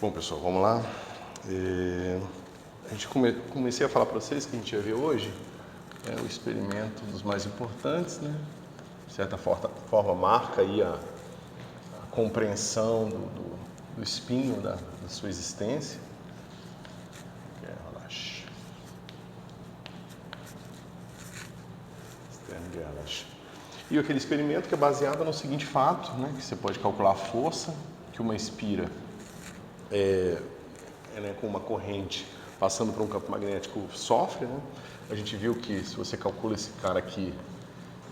Bom, pessoal, vamos lá. A gente comecei a falar para vocês que a gente ia ver hoje o experimento dos mais importantes, né? De certa forma marca aí a compreensão do espinho da sua existência. Relaxa. E aquele experimento que é baseado no seguinte fato, né? Que você pode calcular a força que uma espira com uma corrente passando por um campo magnético sofre, né? A gente viu que se você calcula esse cara aqui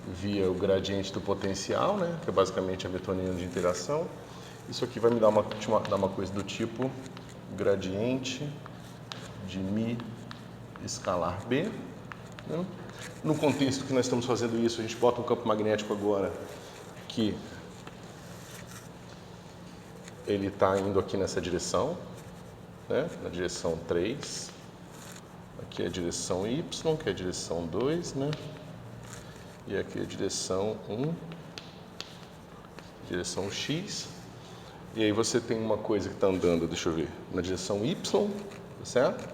via o gradiente do potencial, né? Que é basicamente a metonina de interação, isso aqui vai me dar uma coisa do tipo gradiente de μ escalar B. Né? No contexto que nós estamos fazendo isso, a gente bota um campo magnético agora que ele está indo aqui nessa direção, né? Na direção 3. Aqui é a direção Y, que é a direção 2, né? E aqui é a direção 1, direção X. E aí você tem uma coisa que está andando, deixa eu ver, na direção Y, tá certo?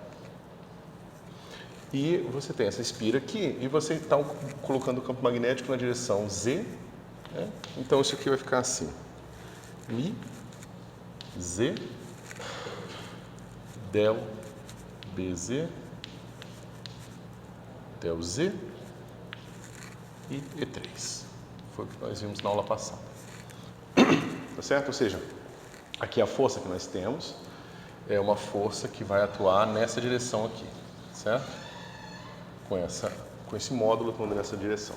E você tem essa espira aqui, e você está colocando o campo magnético na direção Z, né? Então isso aqui vai ficar assim, μ, Z, del BZ, del Z e E3. Foi o que nós vimos na aula passada. Tá certo? Ou seja, aqui a força que nós temos é uma força que vai atuar nessa direção aqui, certo? Com esse módulo atuando nessa direção.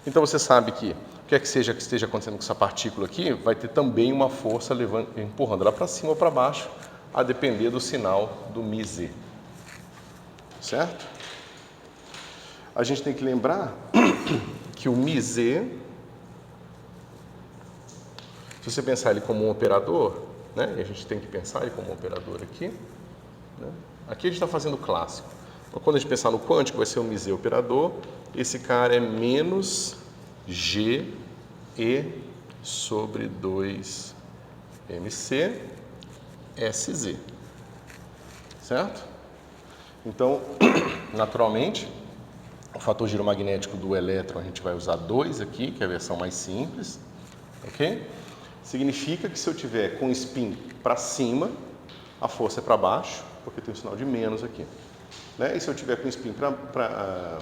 Então você sabe que o que é que seja que esteja acontecendo com essa partícula aqui, vai ter também uma força empurrando ela para cima ou para baixo, a depender do sinal do μz. Certo? A gente tem que lembrar que o μz, se você pensar ele como um operador, né, e a gente tem que pensar ele como um operador aqui, né, aqui a gente está fazendo clássico. Então, quando a gente pensar no quântico, vai ser o μz operador, esse cara é menos g e sobre 2 mc sz, certo? Então, naturalmente, o fator giromagnético do elétron a gente vai usar 2 aqui, que é a versão mais simples, ok? Significa que se eu tiver com spin para cima, a força é para baixo, porque tem um sinal de menos aqui. Né? E se eu tiver com spin para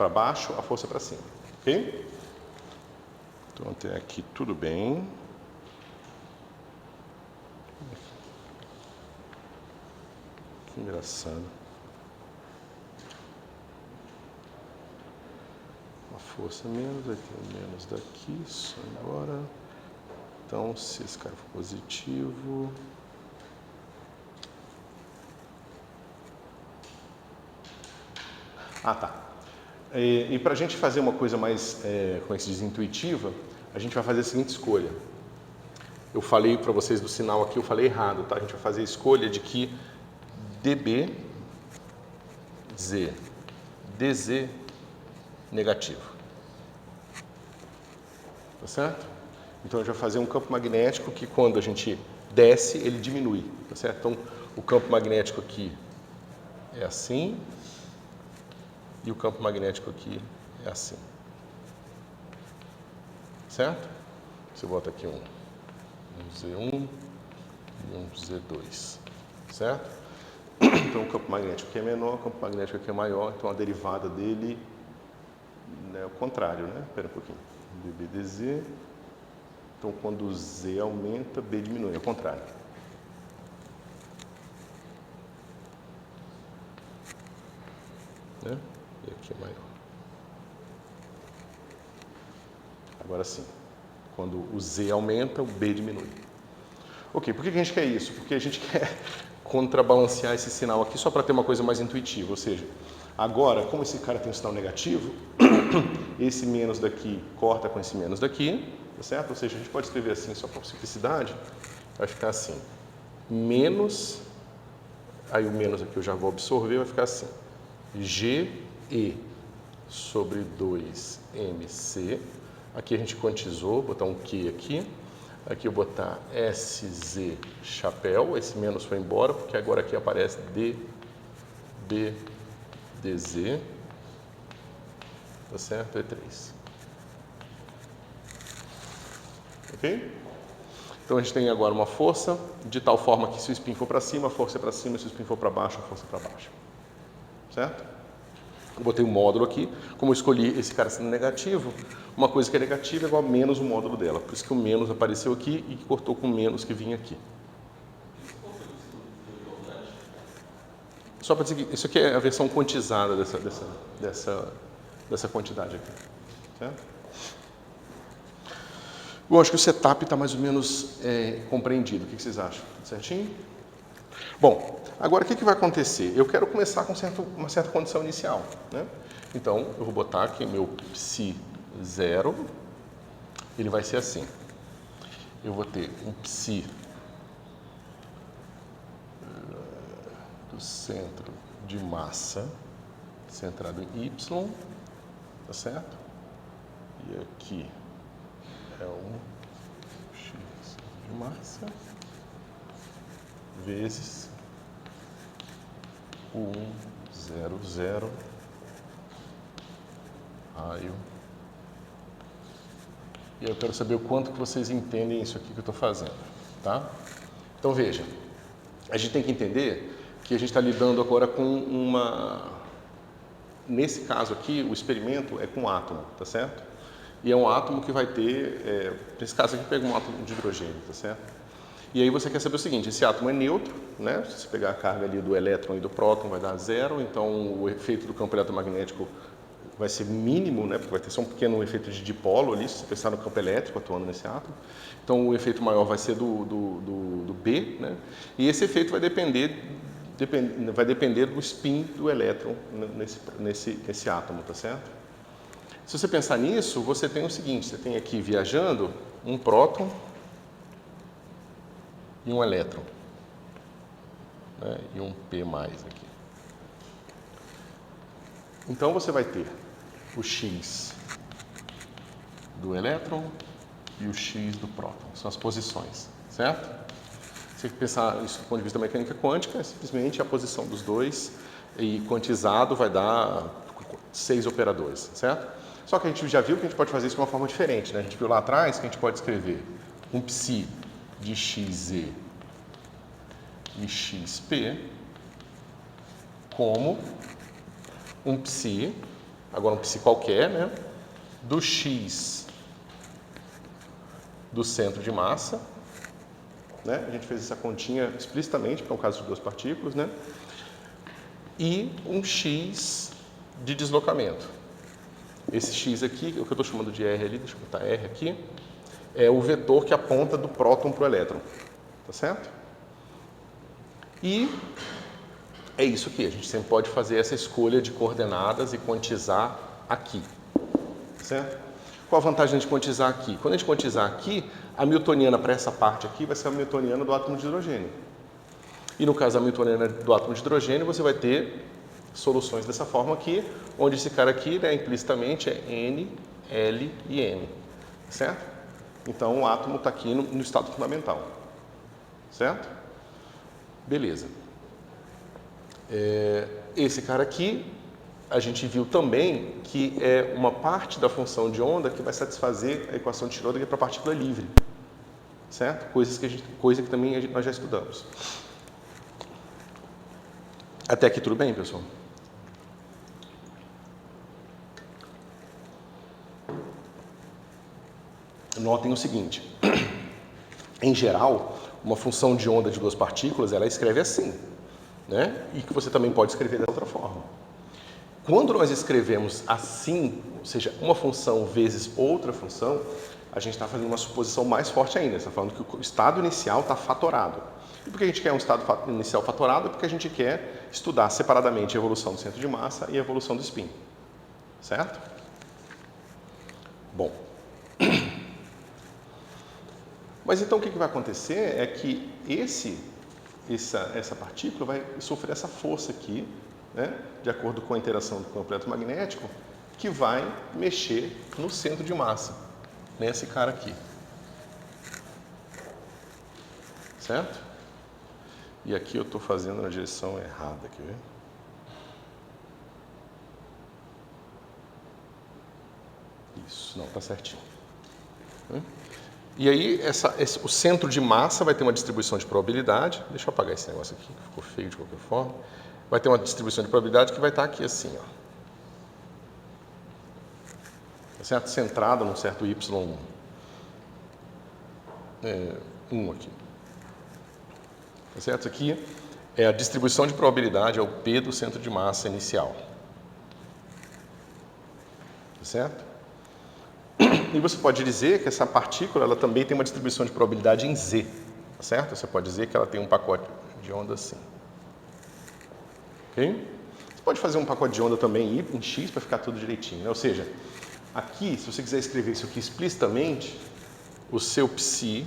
baixo, a força é para cima, ok? Então até aqui tudo bem. Que engraçado. A força menos, vai ter o menos daqui, só embora. Então, se esse cara for positivo... Ah, tá. E para a gente fazer uma coisa mais, como é que se diz, intuitiva, a gente vai fazer a seguinte escolha. Eu falei para vocês do sinal aqui, eu falei errado, tá? A gente vai fazer a escolha de que dB, Z, DZ negativo. Tá certo? Então a gente vai fazer um campo magnético que quando a gente desce, ele diminui. Tá certo? Então o campo magnético aqui é assim e o campo magnético aqui é assim. Certo? Você bota aqui um Z1 e um Z2. Certo? Então o campo magnético aqui é menor, o campo magnético aqui é maior, então a derivada dele é o contrário, né? Espera um pouquinho. dBdz. Então quando Z aumenta, B diminui, é o contrário. Né? E aqui é maior. Agora sim, quando o Z aumenta, o B diminui. Ok, por que a gente quer isso? Porque a gente quer contrabalancear esse sinal aqui só para ter uma coisa mais intuitiva, ou seja, agora, como esse cara tem um sinal negativo, esse menos daqui corta com esse menos daqui, tá certo? Ou seja, a gente pode escrever assim só para simplicidade, vai ficar assim, menos, aí o menos aqui eu já vou absorver, vai ficar assim, GE sobre 2MC, aqui a gente quantizou, botar um Q aqui, Aqui eu botar SZ chapéu, esse menos foi embora, porque agora aqui aparece DZ, tá certo? E3. Ok? Então a gente tem agora uma força, de tal forma que se o spin for para cima, a força é para cima, se o spin for para baixo, a força é para baixo. Certo? Eu botei um módulo aqui, como eu escolhi esse cara sendo negativo, uma coisa que é negativa é igual a menos o módulo dela. Por isso que o menos apareceu aqui e que cortou com o menos que vinha aqui. Só para dizer que isso aqui é a versão quantizada dessa quantidade aqui. Certo? Bom, acho que o setup está mais ou menos compreendido. O que vocês acham? Tudo certinho? Bom, agora o que vai acontecer? Eu quero começar com uma certa condição inicial, né? Então, eu vou botar aqui meu psi 0, ele vai ser assim. Eu vou ter um psi do centro de massa centrado em y, tá certo? E aqui é um x de massa vezes o 1, 0, 0, raio. E aí eu quero saber o quanto que vocês entendem isso aqui que eu estou fazendo, tá? Então veja, a gente tem que entender que a gente está lidando agora com uma... Nesse caso aqui, o experimento é com um átomo, tá certo? E é um átomo que vai ter, nesse caso aqui, pega um átomo de hidrogênio, tá certo? E aí você quer saber o seguinte, esse átomo é neutro, né? Se você pegar a carga ali do elétron e do próton, vai dar 0, então o efeito do campo eletromagnético vai ser mínimo, né? Porque vai ter só um pequeno efeito de dipolo ali, se você pensar no campo elétrico atuando nesse átomo. Então o efeito maior vai ser do B, né? E esse efeito vai depender do spin do elétron nesse átomo, tá certo? Se você pensar nisso, você tem o seguinte, você tem aqui viajando um próton e um elétron, né? E um P mais aqui. Então você vai ter o X do elétron e o X do próton, são as posições, certo? Se você pensar isso do ponto de vista da mecânica quântica, é simplesmente a posição dos dois e quantizado vai dar 6 operadores, certo? Só que a gente já viu que a gente pode fazer isso de uma forma diferente, né? A gente viu lá atrás que a gente pode escrever um psi de xz e xp como um psi, agora um psi qualquer, né? Do x do centro de massa, né? A gente fez essa continha explicitamente para o caso de duas partículas, né? E um x de deslocamento. Esse x aqui, o que eu estou chamando de R ali, deixa eu botar R aqui, é o vetor que aponta do próton para o elétron, tá certo? E é isso aqui, a gente sempre pode fazer essa escolha de coordenadas e quantizar aqui, certo? Qual a vantagem de quantizar aqui? Quando a gente quantizar aqui, a newtoniana para essa parte aqui vai ser a newtoniana do átomo de hidrogênio. E no caso da newtoniana do átomo de hidrogênio, você vai ter soluções dessa forma aqui, onde esse cara aqui, né, implicitamente, é N, L e N, certo? Então, o átomo está aqui no estado fundamental, certo? Beleza. Esse cara aqui, a gente viu também que é uma parte da função de onda que vai satisfazer a equação de Schrödinger para a partícula livre, certo? Coisa que também nós já estudamos. Até aqui tudo bem, pessoal? Notem o seguinte, em geral, uma função de onda de duas partículas, ela escreve assim, né? E que você também pode escrever de outra forma. Quando nós escrevemos assim, ou seja, uma função vezes outra função, a gente está fazendo uma suposição mais forte ainda, está falando que o estado inicial está fatorado. E por que a gente quer um estado inicial fatorado? É porque a gente quer estudar separadamente a evolução do centro de massa e a evolução do spin, certo? Bom, mas então o que vai acontecer é que essa partícula vai sofrer essa força aqui, né, de acordo com a interação do campo eletromagnético, que vai mexer no centro de massa, nesse cara aqui. certo? E aqui eu estou fazendo na direção errada, quer ver? Isso, não, está certinho. E aí, o centro de massa vai ter uma distribuição de probabilidade. Deixa eu apagar esse negócio aqui, que ficou feio de qualquer forma. Vai ter uma distribuição de probabilidade que vai estar aqui assim, ó. Tá certo? Centrada num certo Y1. 1 aqui. Tá certo? Isso aqui é a distribuição de probabilidade, é o P do centro de massa inicial. Tá certo? E você pode dizer que essa partícula ela também tem uma distribuição de probabilidade em Z. Tá certo? Você pode dizer que ela tem um pacote de onda assim. Ok? Você pode fazer um pacote de onda também em X para ficar tudo direitinho. Né? Ou seja, aqui, se você quiser escrever isso aqui explicitamente, o seu psi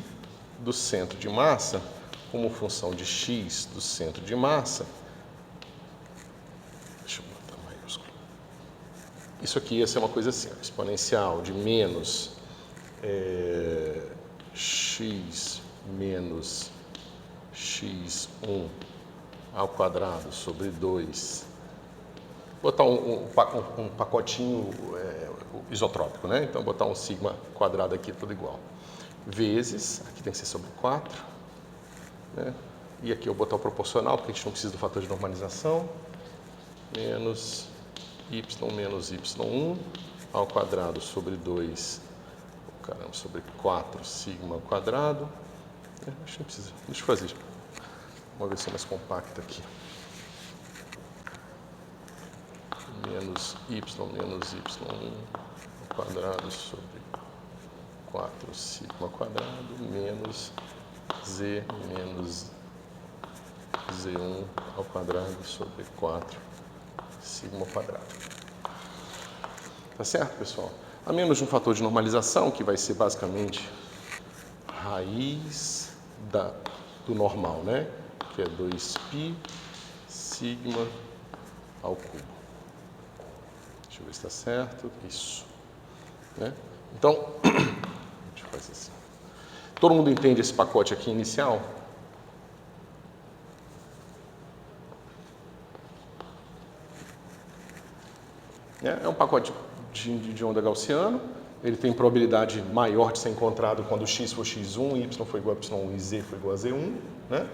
do centro de massa, como função de x do centro de massa, deixa eu botar maiúsculo. Isso aqui ia ser uma coisa assim, ó, exponencial de menos x menos x1 ao quadrado sobre 2. Botar um pacotinho isotrópico, né? Então, botar um sigma quadrado aqui, tudo igual. Vezes, aqui tem que ser sobre 4, né? E aqui eu vou botar o proporcional, porque a gente não precisa do fator de normalização, menos y1 ao quadrado sobre 2, sobre 4 sigma ao quadrado. Acho que não precisa, deixa eu fazer uma versão mais compacta aqui. Menos y1 ao quadrado sobre 4 sigma ao quadrado menos z menos z1 ao quadrado sobre 4 sigma ao quadrado. Tá certo, pessoal? A menos de um fator de normalização, que vai ser basicamente raiz do normal, né? Que é 2π sigma ao cubo. Deixa eu ver se está certo. Isso. Né? Então, deixa eu fazer assim. Todo mundo entende esse pacote aqui inicial? É um pacote de onda gaussiano. Ele tem probabilidade maior de ser encontrado quando x for x1, y for igual a y1 e z for igual a z1. Né?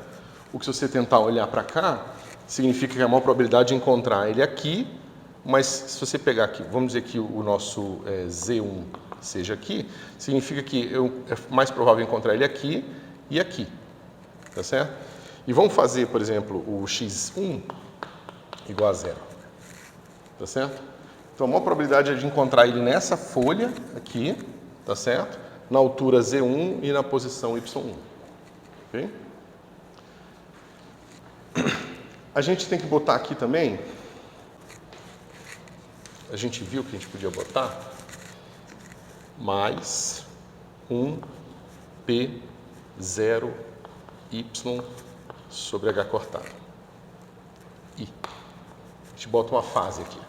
O que, se você tentar olhar para cá, significa que a maior probabilidade de encontrar ele aqui, mas se você pegar aqui, vamos dizer que o nosso z1 seja aqui, significa que é mais provável encontrar ele aqui e aqui. Tá certo? E vamos fazer, por exemplo, o x1 igual a 0. Tá certo? Então, a maior probabilidade é de encontrar ele nessa folha aqui, tá certo? Na altura Z1 e na posição Y1. Ok? A gente tem que botar aqui também, a gente viu que a gente podia botar, mais 1P0Y sobre H cortado. I. A gente bota uma fase aqui.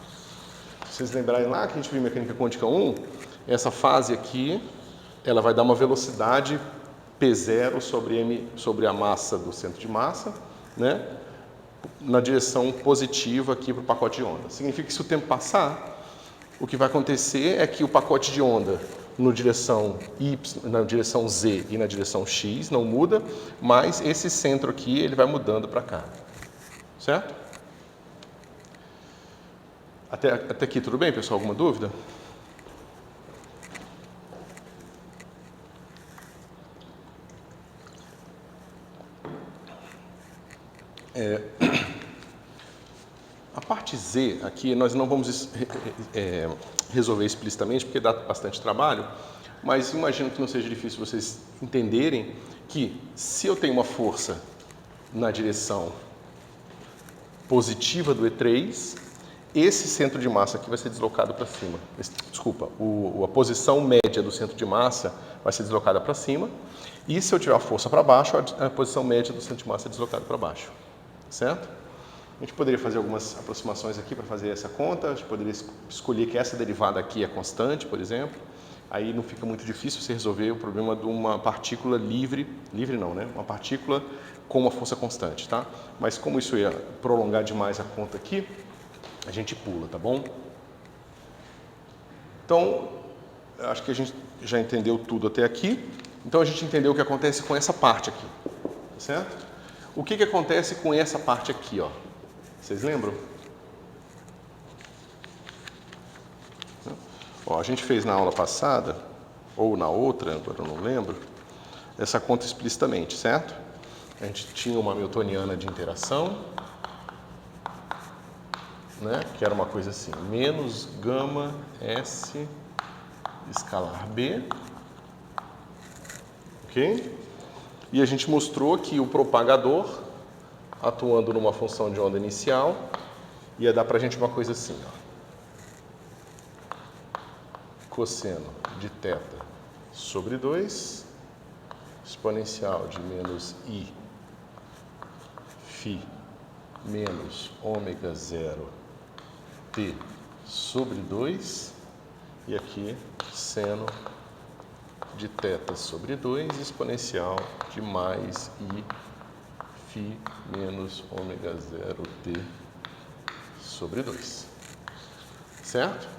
Se vocês lembrarem lá que a gente viu em mecânica quântica 1, essa fase aqui, ela vai dar uma velocidade P0 sobre M, sobre a massa do centro de massa, né? Na direção positiva aqui para o pacote de onda. Significa que se o tempo passar, o que vai acontecer é que o pacote de onda na direção Z e na direção X não muda, mas esse centro aqui ele vai mudando para cá. Certo? Até aqui tudo bem, pessoal? Alguma dúvida? A parte Z aqui nós não vamos resolver explicitamente porque dá bastante trabalho, mas imagino que não seja difícil vocês entenderem que se eu tenho uma força na direção positiva do E3, esse centro de massa aqui vai ser deslocado para cima. Desculpa, a posição média do centro de massa vai ser deslocada para cima. E se eu tiver a força para baixo, a posição média do centro de massa é deslocada para baixo. Certo? A gente poderia fazer algumas aproximações aqui para fazer essa conta. A gente poderia escolher que essa derivada aqui é constante, por exemplo. aí não fica muito difícil você resolver o problema de uma partícula livre não, né? Uma partícula com uma força constante, tá? Mas como isso ia prolongar demais a conta aqui, a gente pula, tá bom? Então, acho que a gente já entendeu tudo até aqui. Então, a gente entendeu o que acontece com essa parte aqui, tá certo? O que acontece com essa parte aqui, ó? Vocês lembram? Ó, a gente fez na aula passada, ou na outra, agora eu não lembro, essa conta explicitamente, certo? A gente tinha uma hamiltoniana de interação, né? Que era uma coisa assim, menos gama S escalar B, ok? E a gente mostrou que o propagador, atuando numa função de onda inicial, ia dar pra gente uma coisa assim, ó. Cosseno de θ sobre 2, exponencial de menos I φ menos ômega 0 t sobre 2, e aqui seno de θ sobre 2, exponencial de mais I φ menos ômega 0 t sobre 2. Certo?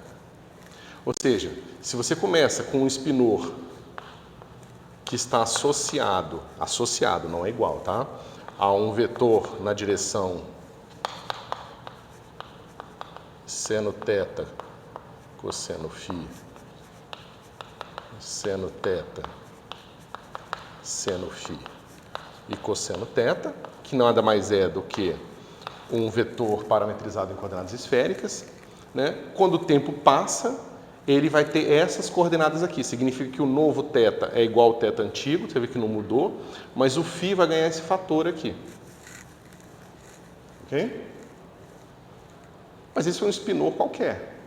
Ou seja, se você começa com um espinor que está associado, não é igual, tá? A um vetor na direção seno θ, cosseno φ, seno θ, seno φ e cosseno θ, que nada mais é do que um vetor parametrizado em coordenadas esféricas, né? Quando o tempo passa, ele vai ter essas coordenadas aqui. Significa que o novo θ é igual ao θ antigo, você vê que não mudou, mas o φ vai ganhar esse fator aqui. Ok? Mas isso é um espinor qualquer.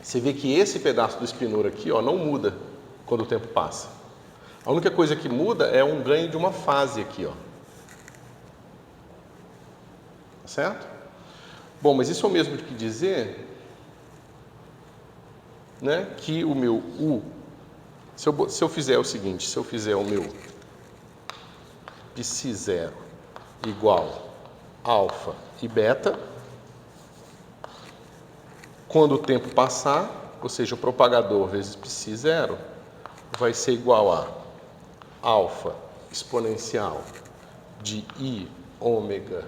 Você vê que esse pedaço do espinor aqui, ó, não muda quando o tempo passa. A única coisa que muda é um ganho de uma fase aqui, ó. Tá certo? Bom, mas isso é o mesmo que dizer, né, que o meu U, se eu fizer o seguinte, se eu fizer o meu psi0 igual alfa e beta, quando o tempo passar, ou seja, o propagador vezes psi0 vai ser igual a alfa exponencial de I ômega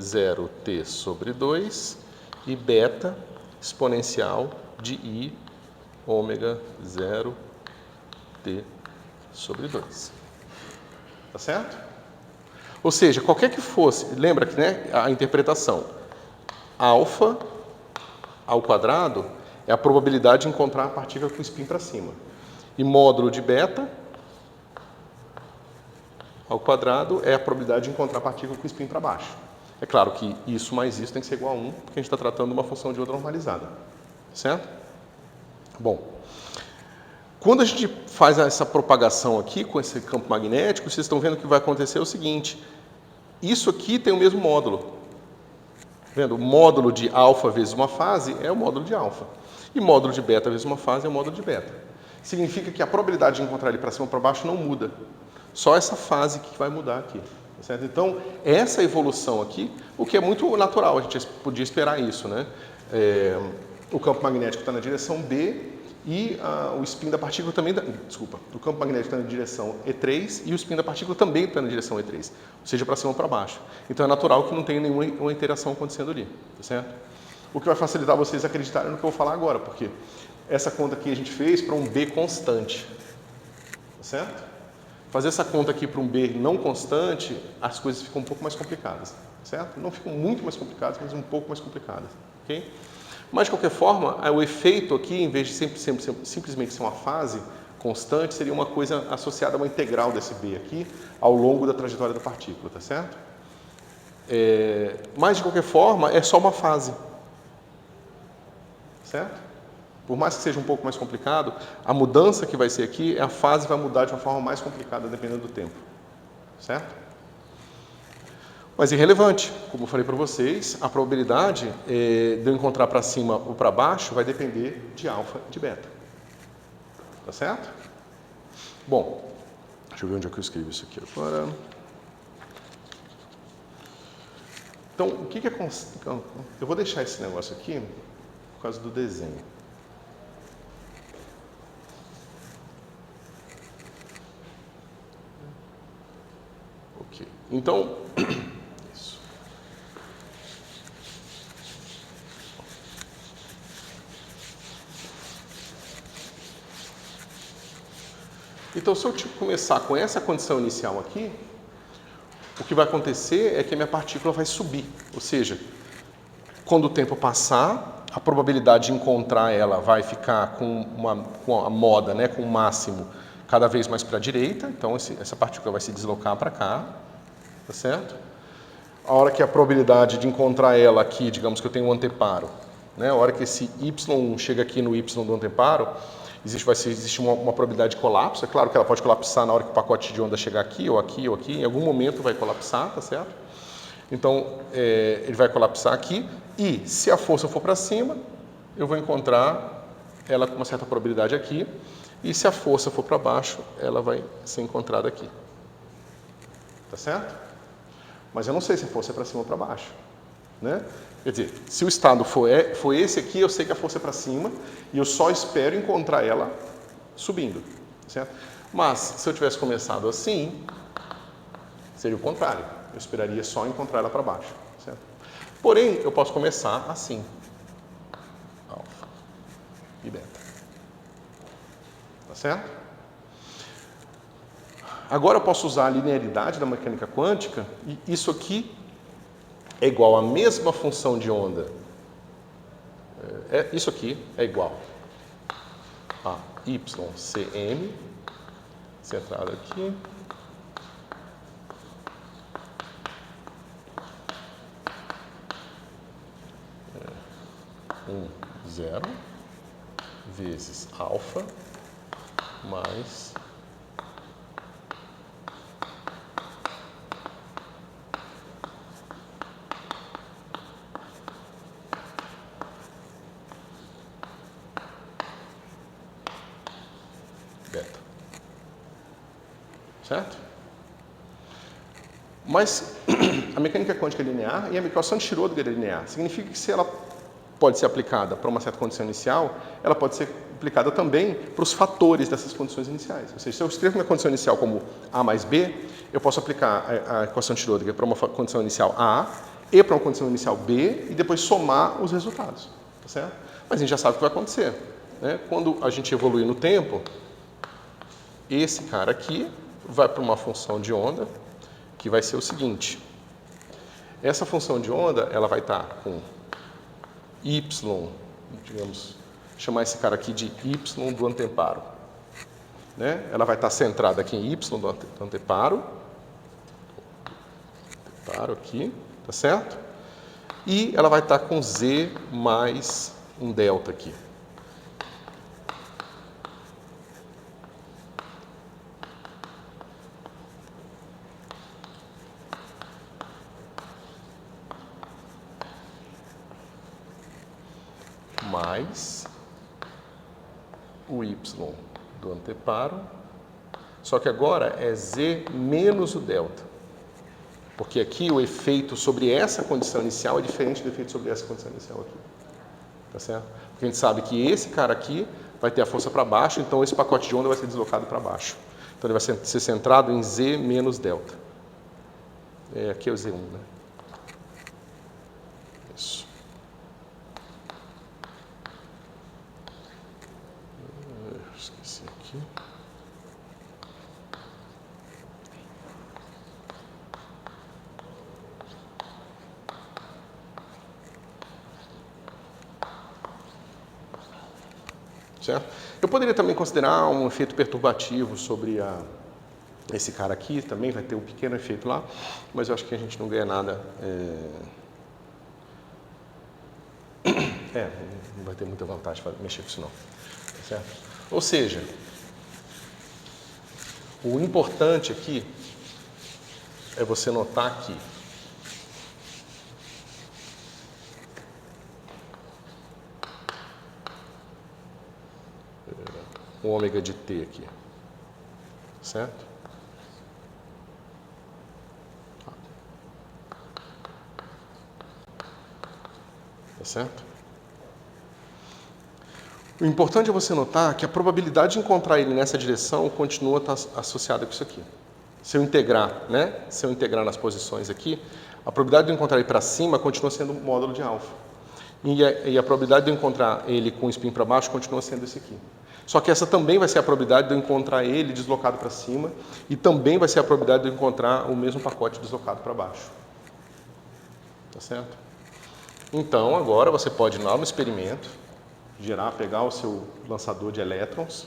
0t sobre 2 e beta exponencial de I ômega 0t sobre 2. Tá certo? Ou seja, qualquer que fosse, lembra que, né, a interpretação, alfa ao quadrado é a probabilidade de encontrar a partícula com spin para cima. E módulo de beta ao quadrado é a probabilidade de encontrar a partícula com spin para baixo. É claro que isso mais isso tem que ser igual a 1, porque a gente está tratando de uma função de onda normalizada. Certo? Bom, quando a gente faz essa propagação aqui com esse campo magnético, vocês estão vendo que vai acontecer o seguinte. Isso aqui tem o mesmo módulo. Vendo? O módulo de alfa vezes uma fase é o módulo de alfa. E módulo de beta vezes uma fase é o módulo de beta. Significa que a probabilidade de encontrar ele para cima ou para baixo não muda. Só essa fase que vai mudar aqui. Certo? Então, essa evolução aqui, o que é muito natural, a gente podia esperar isso, né? O campo magnético está na direção B e o spin da partícula também... o campo magnético está na direção E3 e o spin da partícula também está na direção E3, ou seja, para cima ou para baixo. Então, é natural que não tenha nenhuma interação acontecendo ali, tá certo? O que vai facilitar vocês acreditarem no que eu vou falar agora, porque essa conta aqui a gente fez para um B constante, tá certo? Fazer essa conta aqui para um B não constante, as coisas ficam um pouco mais complicadas, certo? Não ficam muito mais complicadas, mas um pouco mais complicadas, ok? Mas, de qualquer forma, o efeito aqui, em vez de simplesmente ser uma fase constante, seria uma coisa associada a uma integral desse B aqui, ao longo da trajetória da partícula, tá certo? Mas, de qualquer forma, é só uma fase, certo? Por mais que seja um pouco mais complicado, a mudança que vai ser aqui, a fase vai mudar de uma forma mais complicada, dependendo do tempo, certo? Mas irrelevante, como eu falei para vocês, a probabilidade de eu encontrar para cima ou para baixo vai depender de alfa e de beta. Tá certo? Bom, deixa eu ver onde é que eu escrevo isso aqui agora. Então, o que é... Eu vou deixar esse negócio aqui por causa do desenho. Ok. Então, isso. Então, se eu começar com essa condição inicial aqui, o que vai acontecer é que a minha partícula vai subir. Ou seja, quando o tempo passar, a probabilidade de encontrar ela vai ficar com a moda, né, com o máximo, cada vez mais para a direita. Então, essa partícula vai se deslocar para cá, tá certo? A hora que a probabilidade de encontrar ela aqui, digamos que eu tenho um anteparo, né, a hora que esse Y chega aqui no Y do anteparo, existe uma probabilidade de colapso. É claro que ela pode colapsar na hora que o pacote de onda chegar aqui, ou aqui, ou aqui. Em algum momento vai colapsar, tá certo? Então, ele vai colapsar aqui. E, se a força for para cima, eu vou encontrar ela com uma certa probabilidade aqui. E, se a força for para baixo, ela vai ser encontrada aqui. Tá certo? Mas eu não sei se a força é para cima ou para baixo, né? Quer dizer, se o estado for esse aqui, eu sei que a força é para cima e eu só espero encontrar ela subindo, certo? Mas, se eu tivesse começado assim, seria o contrário. Eu esperaria só encontrar ela para baixo, certo? Porém, eu posso começar assim. Alfa e beta. Tá certo? Agora eu posso usar a linearidade da mecânica quântica e isso aqui é igual à mesma função de onda. Isso aqui é igual a YCM, centrado aqui, zero vezes alfa mais beta. Certo? Mas a mecânica quântica é linear e a equação de Schrödinger é linear. Significa que se ela pode ser aplicada para uma certa condição inicial, ela pode ser aplicada também para os fatores dessas condições iniciais. Ou seja, se eu escrevo minha condição inicial como A mais B, eu posso aplicar a equação de Schrödinger para uma condição inicial A e para uma condição inicial B e depois somar os resultados. Tá certo? Mas a gente já sabe o que vai acontecer, né? Quando a gente evolui no tempo, esse cara aqui vai para uma função de onda que vai ser o seguinte. Essa função de onda, ela vai estar com y, digamos, chamar esse cara aqui de y do anteparo. Né? Ela vai estar centrada aqui em y do anteparo. Anteparo aqui, tá certo? E ela vai estar com z mais um delta aqui. Mais o y do anteparo, só que agora é z menos o delta, porque aqui o efeito sobre essa condição inicial é diferente do efeito sobre essa condição inicial aqui, tá certo? Porque a gente sabe que esse cara aqui vai ter a força para baixo, então esse pacote de onda vai ser deslocado para baixo, então ele vai ser centrado em z menos delta. Aqui é o z1, né? Isso. Esqueci aqui. Certo? Eu poderia também considerar um efeito perturbativo sobre esse cara aqui, também vai ter um pequeno efeito lá, mas eu acho que a gente não ganha nada. Não vai ter muita vantagem para mexer com isso não. Tá certo? Ou seja, o importante aqui é você notar que o ômega de t aqui, certo? Tá certo? O importante é você notar que a probabilidade de encontrar ele nessa direção continua associada com isso aqui. Se eu integrar, né? Se eu integrar nas posições aqui, a probabilidade de eu encontrar ele para cima continua sendo o módulo de alfa. E a probabilidade de eu encontrar ele com o spin para baixo continua sendo esse aqui. Só que essa também vai ser a probabilidade de eu encontrar ele deslocado para cima e também vai ser a probabilidade de eu encontrar o mesmo pacote deslocado para baixo. Tá certo? Então, agora você pode ir lá no experimento, pegar o seu lançador de elétrons,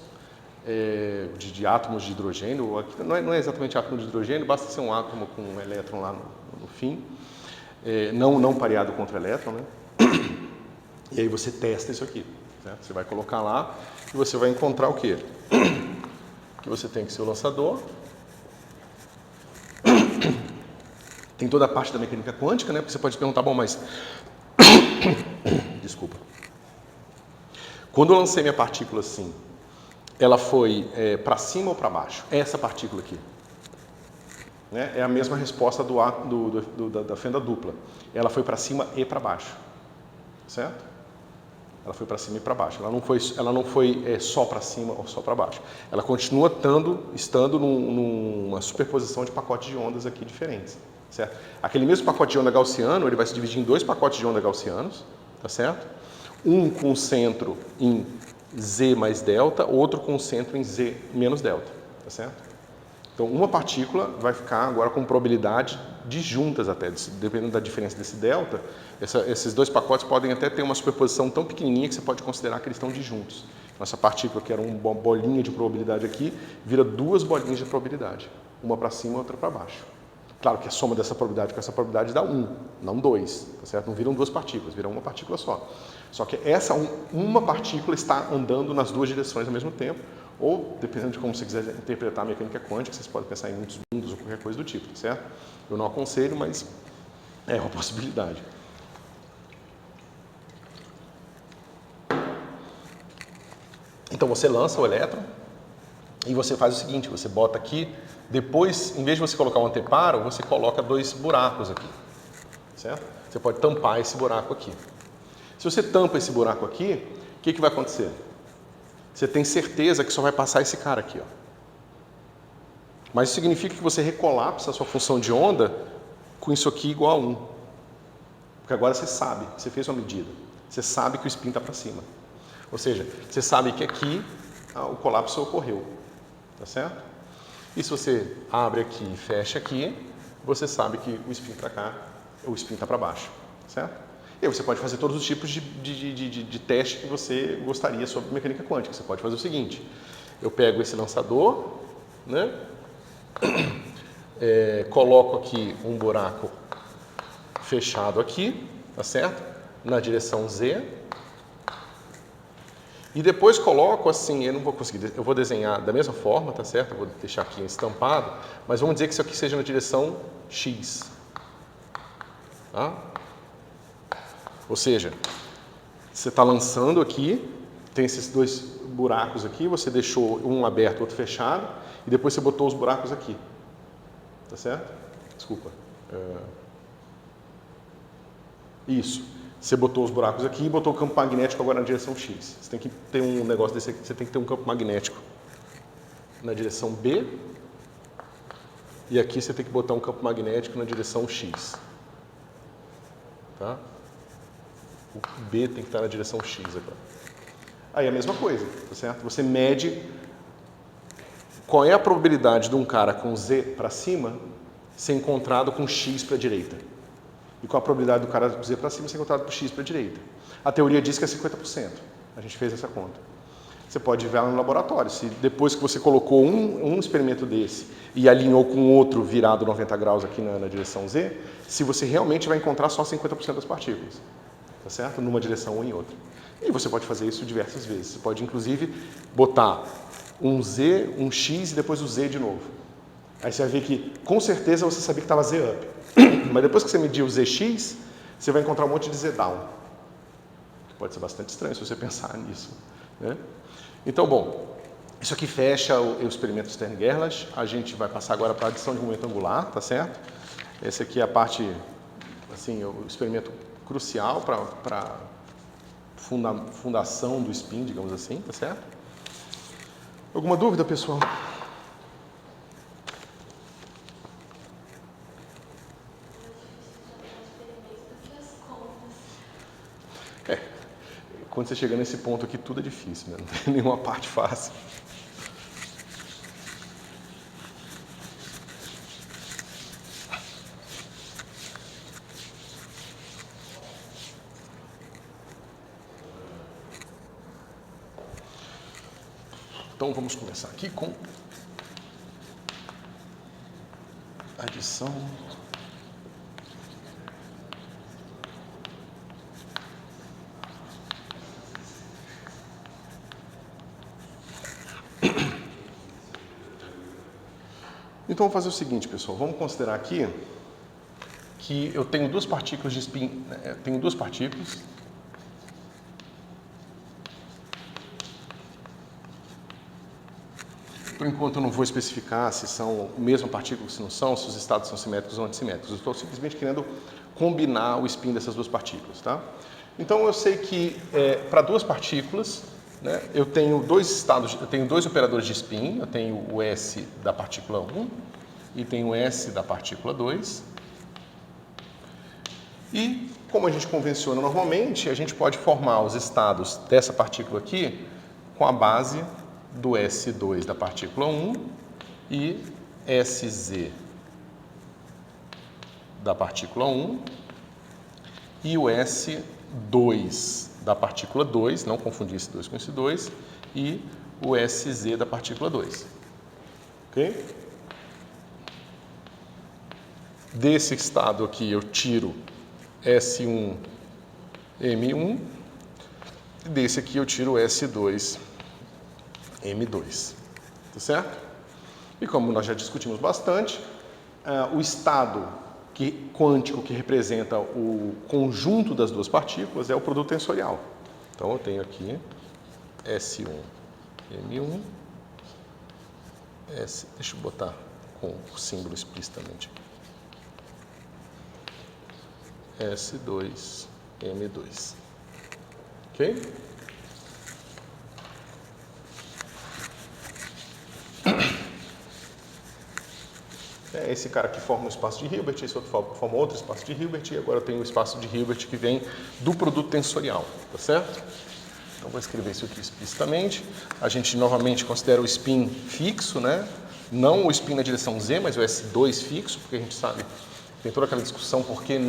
de átomos de hidrogênio, aqui não é exatamente átomo de hidrogênio, basta ser um átomo com um elétron lá no fim, não pareado contra elétron, né? E aí você testa isso aqui, certo? Você vai colocar lá e você vai encontrar o quê? Que você tem que ser o lançador, tem toda a parte da mecânica quântica, né? Porque você pode perguntar, bom, mas... Desculpa. Quando eu lancei minha partícula assim, ela foi para cima ou para baixo? Essa partícula aqui. Né? É a mesma resposta da fenda dupla. Ela foi para cima e para baixo. Certo? Ela foi para cima e para baixo. Ela não foi só para cima ou só para baixo. Ela continua estando numa superposição de pacotes de ondas aqui diferentes. Certo? Aquele mesmo pacote de onda gaussiano, ele vai se dividir em dois pacotes de onda gaussianos. Tá certo? Um com centro em Z mais delta, outro com centro em Z menos delta, tá certo? Então, uma partícula vai ficar agora com probabilidade disjuntas até, dependendo da diferença desse delta, esses dois pacotes podem até ter uma superposição tão pequenininha que você pode considerar que eles estão disjuntos. Então, essa partícula que era uma bolinha de probabilidade aqui, vira duas bolinhas de probabilidade, uma para cima e outra para baixo. Claro que a soma dessa probabilidade com essa probabilidade dá 1, não 2, tá certo? Não viram duas partículas, viram uma partícula só. Só que uma partícula está andando nas duas direções ao mesmo tempo, ou, dependendo de como você quiser interpretar a mecânica quântica, vocês podem pensar em muitos mundos ou qualquer coisa do tipo, tá certo? Eu não aconselho, mas é uma possibilidade. Então você lança o elétron e você faz o seguinte, você bota aqui, depois, em vez de você colocar um anteparo, você coloca dois buracos aqui, certo? Você pode tampar esse buraco aqui. Se você tampa esse buraco aqui, o que vai acontecer? Você tem certeza que só vai passar esse cara aqui, ó. Mas isso significa que você recolapsa a sua função de onda com isso aqui igual a 1. Porque agora você sabe, você fez uma medida. Você sabe que o spin está para cima. Ou seja, você sabe que aqui o colapso ocorreu. Tá certo? E se você abre aqui e fecha aqui, você sabe que o spin para cá, o spin está para baixo. Certo? E aí você pode fazer todos os tipos de teste que você gostaria sobre mecânica quântica. Você pode fazer o seguinte, eu pego esse lançador, né? Coloco aqui um buraco fechado aqui, tá certo? Na direção Z. E depois coloco assim, eu não vou conseguir, eu vou desenhar da mesma forma, tá certo? Eu vou deixar aqui estampado, mas vamos dizer que isso aqui seja na direção X. Tá? Ou seja, você está lançando aqui, tem esses dois buracos aqui, você deixou um aberto, outro fechado, e depois você botou os buracos aqui. Tá certo? Desculpa. Isso. Você botou os buracos aqui e botou o campo magnético agora na direção X. Você tem que ter um negócio desse aqui, você tem que ter um campo magnético na direção B, e aqui você tem que botar um campo magnético na direção X. Tá? O B tem que estar na direção X agora. Aí a mesma coisa, tá certo? Você mede qual é a probabilidade de um cara com Z para cima ser encontrado com X para a direita. E qual a probabilidade do cara com Z para cima ser encontrado com X para a direita. A teoria diz que é 50%. A gente fez essa conta. Você pode ver lá no laboratório. Se depois que você colocou um experimento desse e alinhou com outro virado 90 graus aqui na direção Z, se você realmente vai encontrar só 50% das partículas. Tá certo? Numa direção ou em outra. E você pode fazer isso diversas vezes. Você pode, inclusive, botar um Z, um X e depois o Z de novo. Aí você vai ver que, com certeza, você sabia que estava Z up. Mas depois que você medir o ZX, você vai encontrar um monte de Z down. Que pode ser bastante estranho se você pensar nisso. Né? Então, bom, Isso aqui fecha o experimento Stern-Gerlach. A gente vai passar agora para a adição de momento angular, tá certo? Essa aqui é a parte, assim, o experimento crucial para fundação do spin, digamos assim, tá certo? Alguma dúvida, pessoal? Quando você chega nesse ponto aqui, tudo é difícil, né? Não tem nenhuma parte fácil. Então vamos começar aqui com adição. Então vamos fazer o seguinte, pessoal, vamos considerar aqui que eu tenho duas partículas de spin, tenho duas partículas. Por enquanto eu não vou especificar se são a mesma partícula, se não são, se os estados são simétricos ou antssimétricos. Eu estou simplesmente querendo combinar o spin dessas duas partículas, tá? Então eu sei que para duas partículas, né, eu tenho dois operadores de spin, eu tenho o S da partícula 1 e tenho o S da partícula 2. E como a gente convenciona normalmente, a gente pode formar os estados dessa partícula aqui com a base do S2 da partícula 1 e SZ da partícula 1 e o S2 da partícula 2, não confundir esse 2 com esse 2, e o SZ da partícula 2. Ok? Desse estado aqui eu tiro S1, M1, e desse aqui eu tiro S2, M2. Tá certo? E como nós já discutimos bastante, o estado quântico que representa o conjunto das duas partículas é o produto tensorial. Então eu tenho aqui S1, M1, deixa eu botar com o símbolo explicitamente aqui. S2, M2. Ok? Esse cara aqui forma um espaço de Hilbert, esse outro forma outro espaço de Hilbert, e agora eu tenho o espaço de Hilbert que vem do produto tensorial, tá certo? Então vou escrever isso aqui explicitamente. A gente novamente considera o spin fixo, né? Não o spin na direção Z, mas o S2 fixo, porque a gente sabe, tem toda aquela discussão por que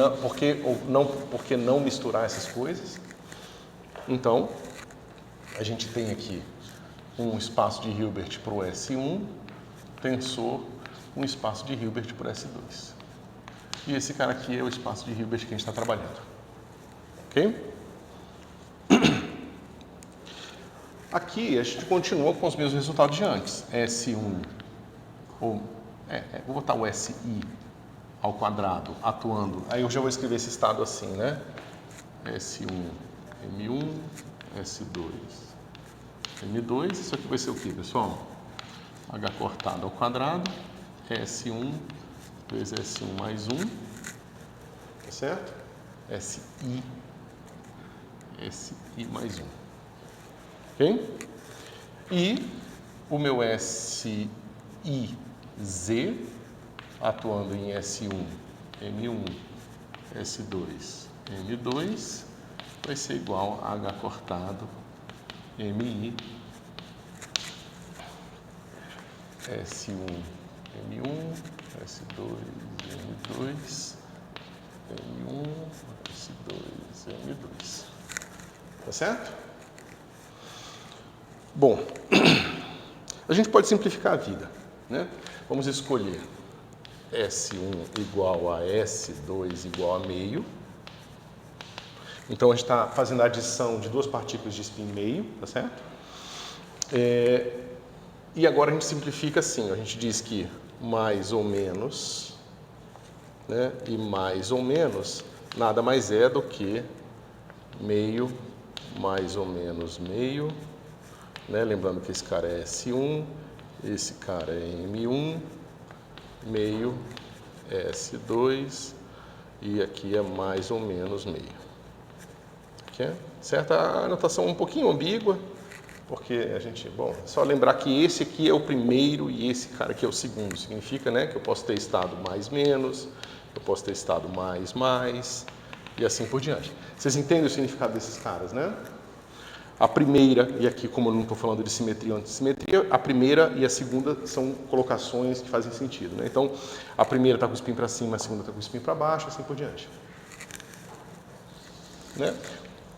não misturar essas coisas. Então, a gente tem aqui um espaço de Hilbert para o S1, tensor, um espaço de Hilbert por S2. E esse cara aqui é o espaço de Hilbert que a gente está trabalhando. Ok? Aqui a gente continua com os mesmos resultados de antes. S1, vou botar o SI ao quadrado atuando. Aí eu já vou escrever esse estado assim, né? S1, M1, S2, M2. Isso aqui vai ser o que, pessoal? H cortado ao quadrado. S1 vezes S1 mais 1, tá certo? SI mais 1, ok? E o meu SIZ atuando em S1, M1, S2, M2 vai ser igual a H cortado MI S1, M1, S2, M2, M1, S2, M2. Tá certo? Bom, a gente pode simplificar a vida, né? Vamos escolher S1 igual a S2 igual a meio. Então a gente está fazendo a adição de duas partículas de spin meio, tá certo? E agora a gente simplifica assim, a gente diz que mais ou menos, né, e mais ou menos nada mais é do que meio mais ou menos meio né? Lembrando que esse cara é S1, esse cara é M1, meio S2 e aqui é mais ou menos meio. Aqui é certa a anotação um pouquinho ambígua, porque a gente, bom, é só lembrar que esse aqui é o primeiro e esse cara aqui é o segundo. Significa, né, que eu posso ter estado mais menos, eu posso ter estado mais e assim por diante. Vocês entendem o significado desses caras, né? A primeira, e aqui como eu não estou falando de simetria ou antissimetria, a primeira e a segunda são colocações que fazem sentido, né? Então, a primeira está com o spin para cima, a segunda está com o spin para baixo, assim por diante. Né?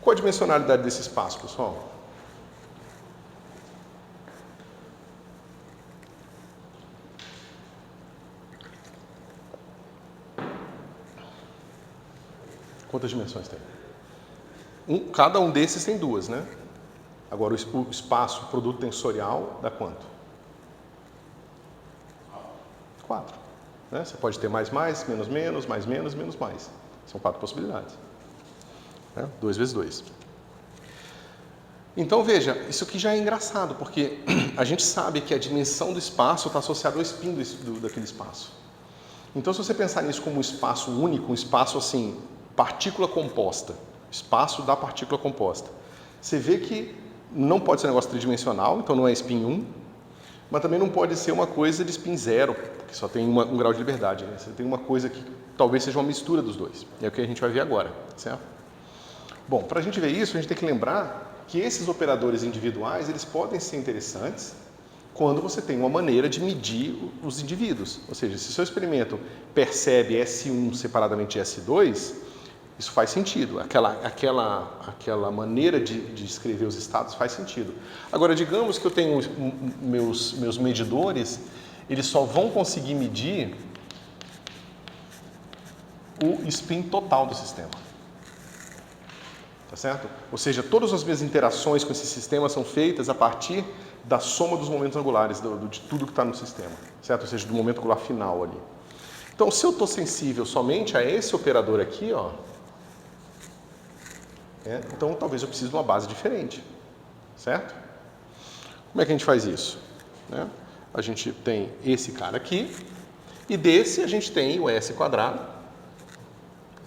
Qual a dimensionalidade desse espaço, pessoal? Quantas dimensões tem? Cada um desses tem duas, né? Agora, o espaço, o produto tensorial, dá quanto? 4. Né? Você pode ter mais, menos, menos, mais. São 4 possibilidades. Né? 2 vezes 2. Então, veja, isso aqui já é engraçado, porque a gente sabe que a dimensão do espaço está associada ao spin daquele espaço. Então, se você pensar nisso como um espaço único, um espaço assim, partícula composta, espaço da partícula composta, você vê que não pode ser um negócio tridimensional, então não é spin 1, mas também não pode ser uma coisa de spin 0, porque só tem um grau de liberdade. Né? Você tem uma coisa que talvez seja uma mistura dos dois. É o que a gente vai ver agora, certo? Bom, para a gente ver isso, a gente tem que lembrar que esses operadores individuais, eles podem ser interessantes quando você tem uma maneira de medir os indivíduos. Ou seja, se o seu experimento percebe S1 separadamente de S2, isso faz sentido. Aquela maneira de escrever os estados faz sentido. Agora, digamos que eu tenho meus medidores, eles só vão conseguir medir o spin total do sistema. Tá certo? Ou seja, todas as minhas interações com esse sistema são feitas a partir da soma dos momentos angulares, de tudo que está no sistema. Certo? Ou seja, do momento angular final ali. Então, se eu estou sensível somente a esse operador aqui, ó, então talvez eu precise de uma base diferente. Certo? Como é que a gente faz isso? Né? A gente tem esse cara aqui, e desse a gente tem o S quadrado.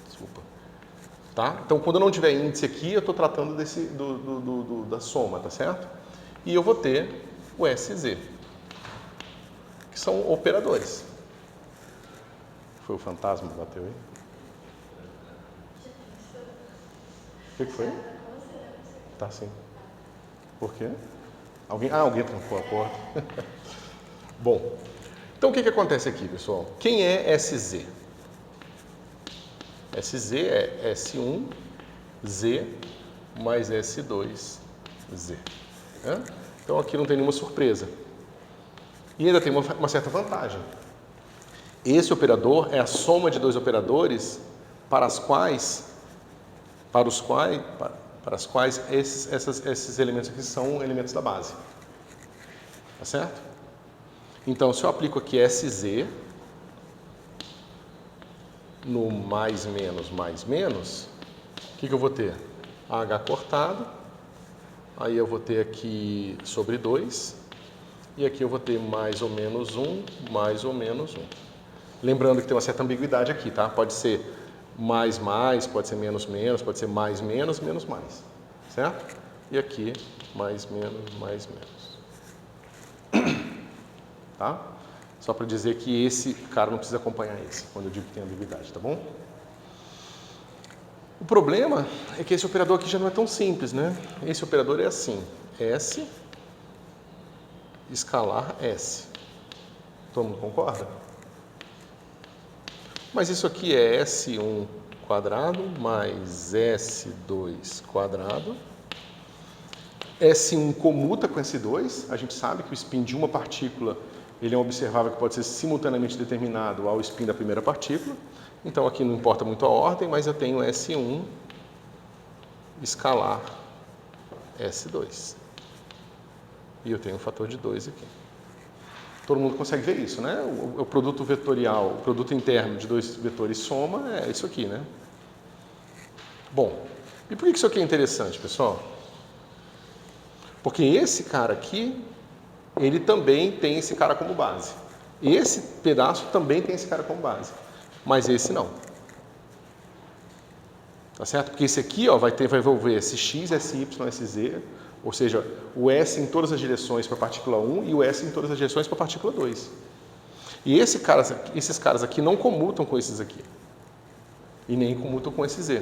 Desculpa. Tá? Então, quando eu não tiver índice aqui, eu estou tratando da soma, tá certo? E eu vou ter o SZ, que são operadores. Foi o fantasma que bateu aí? O que foi? Tá sim. Por quê? Alguém trancou a porta. Bom, então o que acontece aqui, pessoal? Quem é SZ? SZ é S1Z mais S2Z. Então aqui não tem nenhuma surpresa. E ainda tem uma certa vantagem. Esse operador é a soma de dois operadores para os quais esses elementos aqui são elementos da base. Tá certo? Então, se eu aplico aqui SZ no mais, menos, o que eu vou ter? H cortado, aí eu vou ter aqui sobre 2, e aqui eu vou ter mais ou menos 1, mais ou menos 1. Lembrando que tem uma certa ambiguidade aqui, tá? Pode ser mais, pode ser menos, pode ser mais, menos, mais. Certo? E aqui, mais, menos. Tá? Só para dizer que esse cara não precisa acompanhar esse, quando eu digo que tem ambiguidade, tá bom? O problema é que esse operador aqui já não é tão simples, né? Esse operador é assim, S, escalar S. Todo mundo concorda? Mas isso aqui é S1 quadrado mais S2 quadrado. S1 comuta com S2. A gente sabe que o spin de uma partícula ele é observável que pode ser simultaneamente determinado ao spin da primeira partícula. Então aqui não importa muito a ordem, mas eu tenho S1 escalar S2. E eu tenho um fator de 2 aqui. Todo mundo consegue ver isso, né? O produto vetorial, o produto interno de dois vetores soma é isso aqui, né? Bom, e por que isso aqui é interessante, pessoal? Porque esse cara aqui, ele também tem esse cara como base. Esse pedaço também tem esse cara como base. Mas esse não. Tá certo? Porque esse aqui, ó, vai envolver esse x, esse y, esse z, ou seja, o S em todas as direções para a partícula 1 e o S em todas as direções para a partícula 2. E esses caras aqui não comutam com esses aqui. E nem comutam com esse Z.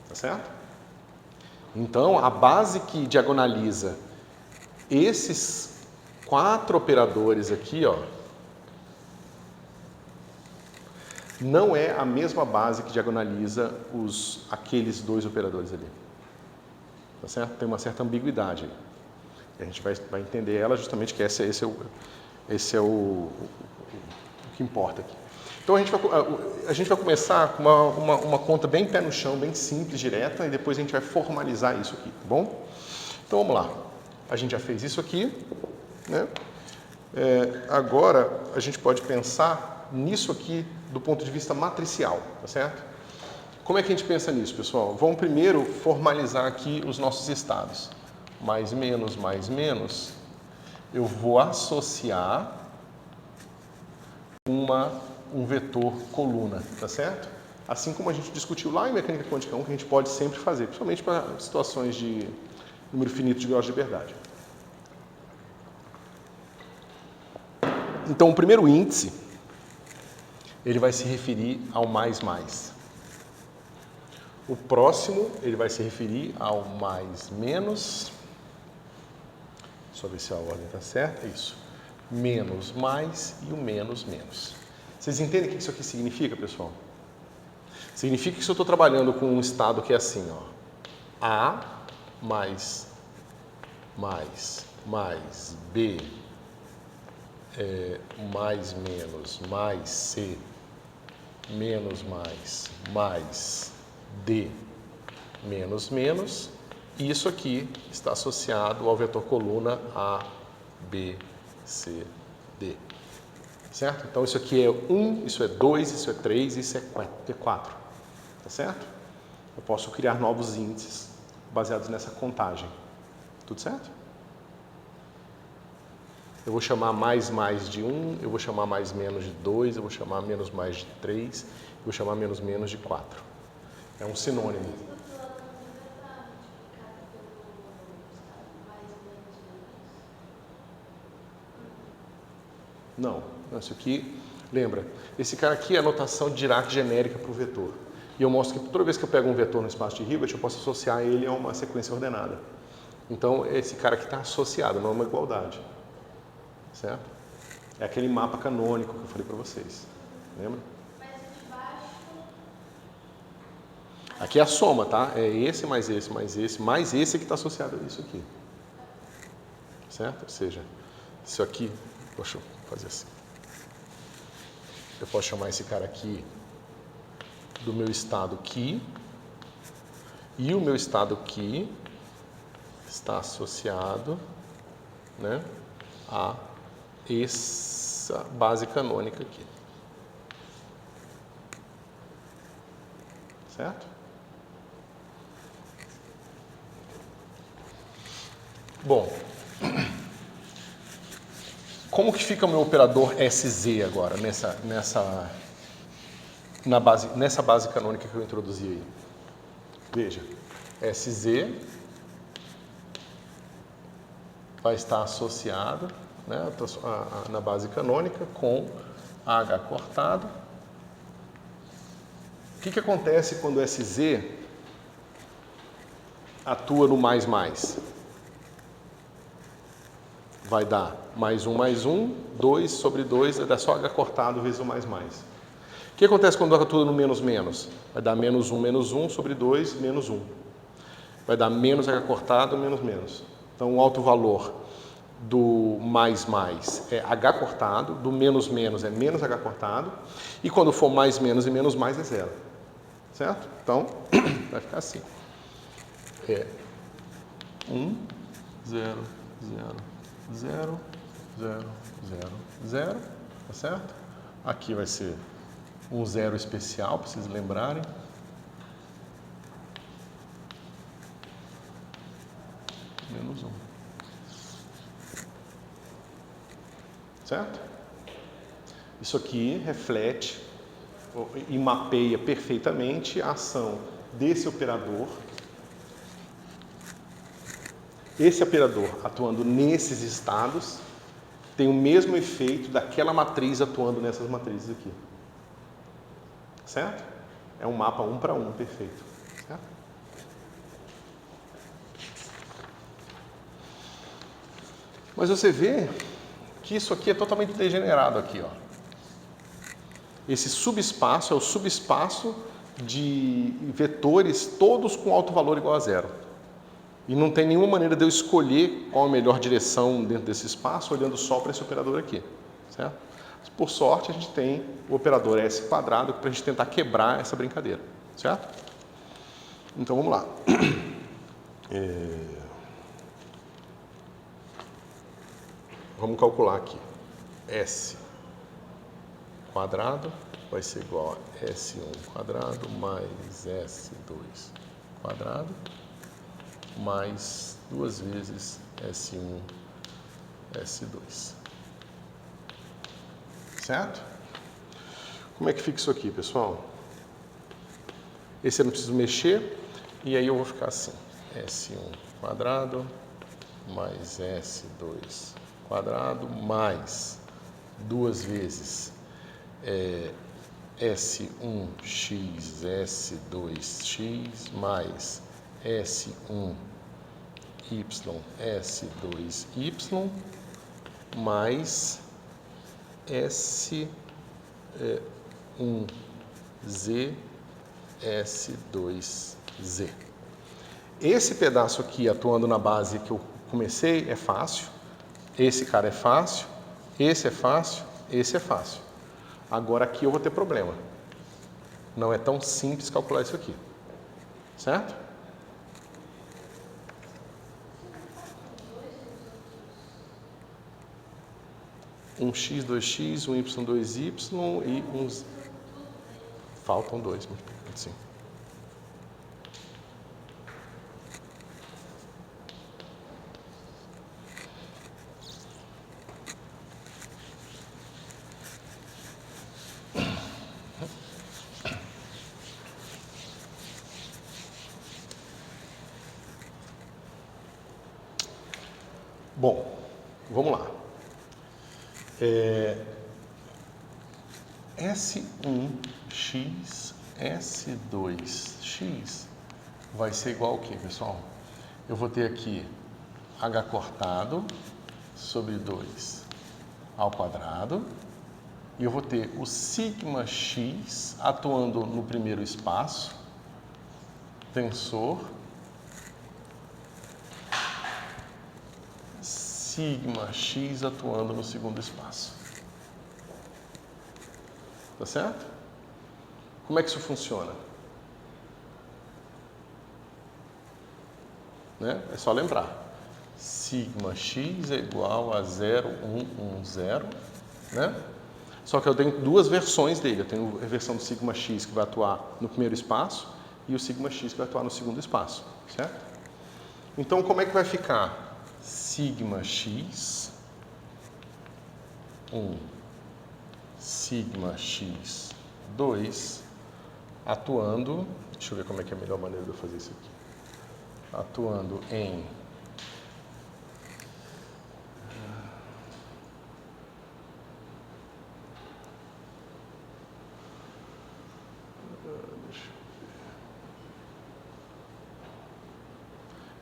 Tá certo? Então, a base que diagonaliza esses 4 operadores aqui, ó, não é a mesma base que diagonaliza aqueles 2 operadores ali. Tá certo? Tem uma certa ambiguidade aí. E a gente vai entender ela justamente que esse é o que importa aqui. Então a gente vai começar com uma conta bem pé no chão, bem simples, direta, e depois a gente vai formalizar isso aqui, tá bom? Então vamos lá. A gente já fez isso aqui, né? Agora a gente pode pensar nisso aqui do ponto de vista matricial, tá certo? Como é que a gente pensa nisso, pessoal? Vamos primeiro formalizar aqui os nossos estados. Mais, menos, eu vou associar um vetor coluna, tá certo? Assim como a gente discutiu lá em mecânica quântica 1, que a gente pode sempre fazer, principalmente para situações de número finito de graus de liberdade. Então, o primeiro índice, ele vai se referir ao mais. O próximo, ele vai se referir ao mais menos. Só ver se a ordem está certa. Isso. Menos mais e o menos menos. Vocês entendem o que isso aqui significa, pessoal? Significa que se eu estou trabalhando com um estado que é assim, ó. A mais B mais menos mais C menos mais D menos menos, isso aqui está associado ao vetor coluna A, B, C, D. Certo? Então isso aqui é 1, isso é 2, isso é 3, isso é 4. Tá certo? Eu posso criar novos índices baseados nessa contagem. Tudo certo? Eu vou chamar mais de 1, eu vou chamar mais menos de 2, eu vou chamar menos mais de 3, eu vou chamar menos menos de 4. É um sinônimo. Não, isso aqui, lembra, esse cara aqui é a notação de Dirac genérica para o vetor. E eu mostro que toda vez que eu pego um vetor no espaço de Hilbert, eu posso associar ele a uma sequência ordenada. Então, esse cara aqui está associado, não é uma igualdade. Certo? É aquele mapa canônico que eu falei para vocês. Lembra? Mas de baixo... Aqui é a soma, tá? É esse mais esse mais esse que está associado a isso aqui. Certo? Ou seja, isso aqui... Deixa eu fazer assim. Eu posso chamar esse cara aqui do meu estado aqui. E o meu estado aqui está associado, né, a essa base canônica aqui. Certo? Bom, como que fica o meu operador SZ agora, nessa base canônica que eu introduzi aí? Veja, SZ vai estar associado, né, na base canônica com H cortado. O que acontece quando o SZ atua no mais? Vai dar mais 1, 2 sobre 2, vai dar só H cortado vezes o mais. O que acontece quando atua no menos? Vai dar menos 1 sobre 2, menos 1. Vai dar menos H cortado, menos. Então, o alto valor do mais é H cortado, do menos é menos H cortado, e quando for mais menos e menos mais é zero. Certo? Então, vai ficar assim. É 1, 0, 0, 0, 0, tá certo? Aqui vai ser um zero especial, para vocês lembrarem. Menos 1. certo? Isso aqui reflete e mapeia perfeitamente a ação desse operador. Esse operador atuando nesses estados tem o mesmo efeito daquela matriz atuando nessas matrizes aqui. Certo? É um mapa 1 para 1 perfeito. Certo? Mas você vê que isso aqui é totalmente degenerado aqui, ó. Esse subespaço é o subespaço de vetores todos com alto valor igual a zero. E não tem nenhuma maneira de eu escolher qual a melhor direção dentro desse espaço olhando só para esse operador aqui, certo? Por sorte, a gente tem o operador S quadrado para a gente tentar quebrar essa brincadeira, certo? Então, vamos lá. Vamos calcular aqui. S quadrado vai ser igual a S1 quadrado mais S2 quadrado mais 2 vezes S1, S2. Certo? Como é que fica isso aqui, pessoal? Esse eu não preciso mexer, e aí eu vou ficar assim. S1 quadrado mais S2 quadrado mais 2 vezes S1x, S2x mais S1y, S2y mais S1z, S2z. Esse pedaço aqui, atuando na base que eu comecei, é fácil. Esse cara é fácil. Esse é fácil. Esse é fácil. Agora aqui eu vou ter problema. Não é tão simples calcular isso aqui. Certo? Um x, 2x, um y, 2y e uns... Faltam 2, sim. Bom, vamos lá. S1x, S2x vai ser igual ao que, pessoal? Eu vou ter aqui h cortado sobre 2 ao quadrado e eu vou ter o sigma x atuando no primeiro espaço, tensor sigma x atuando no segundo espaço. Tá certo? Como é que isso funciona? Né? É só lembrar. Sigma x é igual a 0,110, né? Só que eu tenho duas versões dele. Eu tenho a versão do sigma x que vai atuar no primeiro espaço e o sigma x que vai atuar no segundo espaço, certo? Então, como é que vai ficar? Sigma x 1, sigma x 2 atuando, deixa eu ver como é que é a melhor maneira de eu fazer isso aqui, atuando em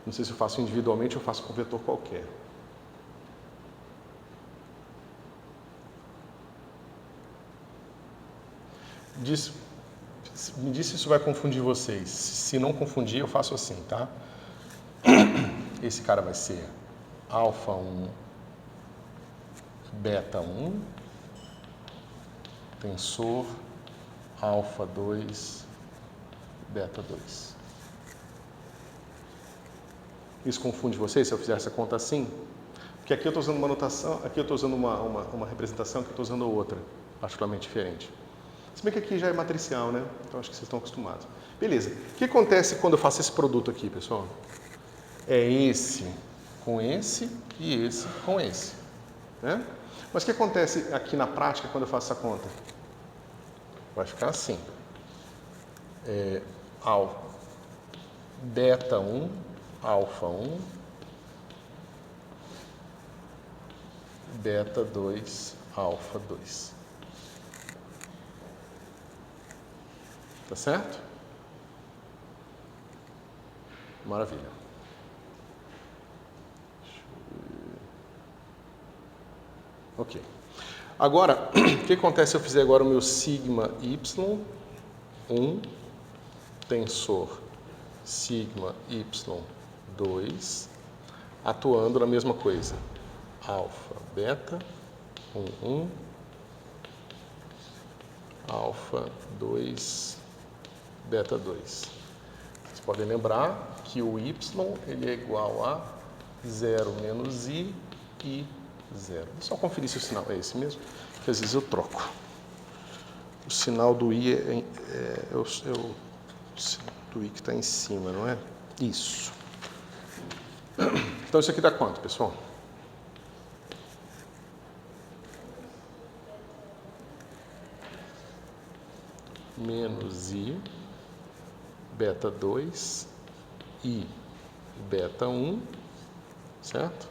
não sei se eu faço individualmente ou faço com vetor qualquer. Me diz se isso vai confundir vocês. Se não confundir, eu faço assim, tá? Esse cara vai ser alfa 1, beta 1, tensor, alfa 2, beta 2. Isso confunde vocês se eu fizer essa conta assim? Porque aqui eu estou usando uma notação, aqui eu estou usando uma representação, aqui eu estou usando outra, particularmente diferente. Se bem que aqui já é matricial, né? Então acho que vocês estão acostumados. Beleza. O que acontece quando eu faço esse produto aqui, pessoal? É esse com esse e esse com esse, né? Mas o que acontece aqui na prática quando eu faço essa conta? Vai ficar assim. Beta 1, alfa 1, beta 2, alfa 2. Tá certo? Maravilha. Ok. Agora, o que acontece se eu fizer agora o meu sigma y1 tensor sigma y2 atuando na mesma coisa? Alfa, beta, 1, alfa, 2, beta 2. Vocês podem lembrar que o y ele é igual a 0 menos i 0. Vou só conferir se o sinal é esse mesmo, que às vezes eu troco. O sinal do i é o do i que está em cima, não é? Isso. Então isso aqui dá quanto, pessoal? Menos i beta 2 i beta 1, certo?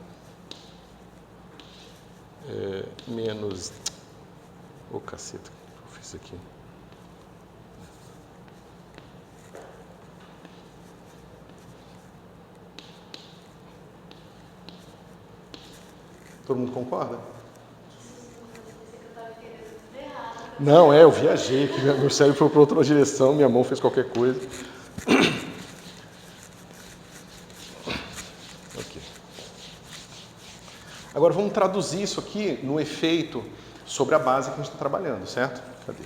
Menos... Ô, caceta, o que eu fiz aqui? Todo mundo concorda? Não, eu viajei, que meu cérebro foi para outra direção, minha mão fez qualquer coisa. Ok. Agora vamos traduzir isso aqui no efeito sobre a base que a gente está trabalhando, certo? Cadê?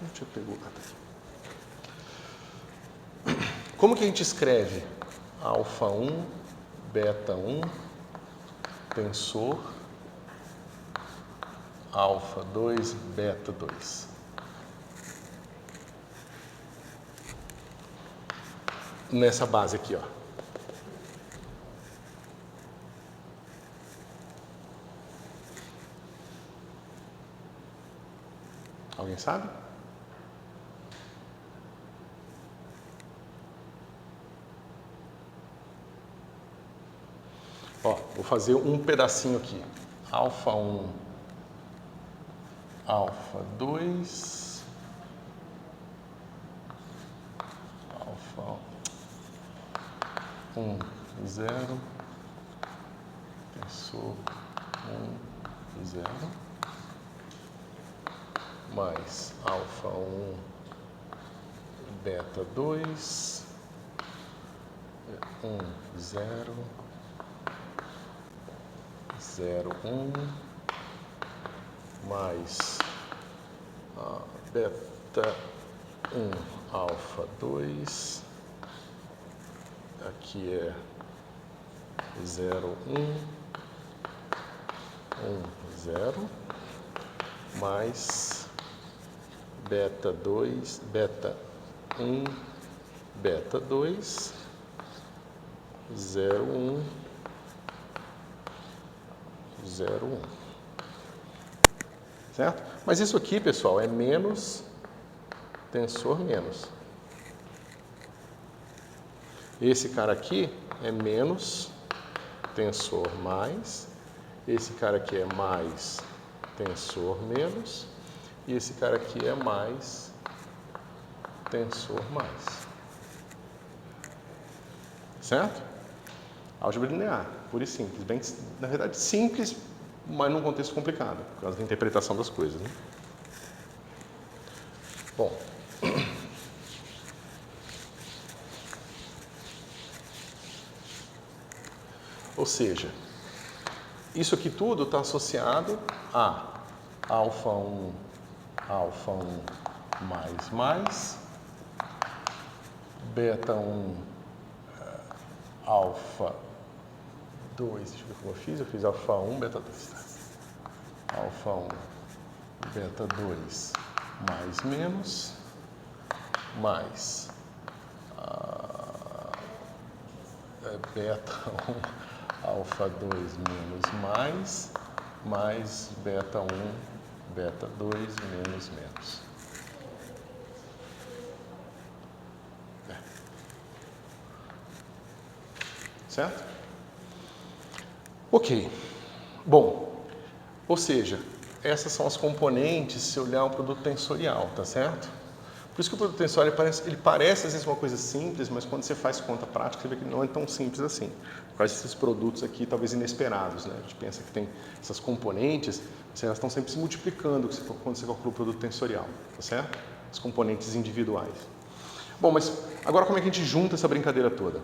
Deixa eu pegar. Como que a gente escreve alfa 1, beta 1, tensor, alfa 2, beta 2? Nessa base aqui, ó. Alguém sabe? Ó, vou fazer um pedacinho aqui. Alfa 1, alfa 2, alfa 1, 0, tensor 1, 0, mais alfa 1, beta 2, 1, 0, 0, 1, mais beta 1, alfa 2, aqui é 0, 1, 0, mais beta 2, beta 1, beta 2, 0, 1, 0, 1. Certo? Mas isso aqui, pessoal, é menos tensor menos. Esse cara aqui é menos tensor mais. Esse cara aqui é mais tensor menos. E esse cara aqui é mais tensor mais. Certo? Álgebra linear, pura e simples. Bem, na verdade, simples, mas num contexto complicado, por causa da interpretação das coisas, né? Bom. Ou seja, isso aqui tudo está associado a alfa 1 mais, beta 1 alfa 2, deixa eu ver como eu fiz. Eu fiz alfa 1, beta 2. Tá? Alfa 1, beta 2 mais menos, mais beta 1, alfa 2 menos mais beta 1, beta 2 menos. Certo? Ok. Bom, ou seja, essas são as componentes se olhar um produto tensorial, tá certo? Por isso que o produto tensorial ele parece às vezes uma coisa simples, mas quando você faz conta prática, você vê que não é tão simples assim. Quais esses produtos aqui, talvez inesperados, né? A gente pensa que tem essas componentes, elas estão sempre se multiplicando quando você calcula o produto tensorial, tá certo? As componentes individuais. Bom, mas agora como é que a gente junta essa brincadeira toda?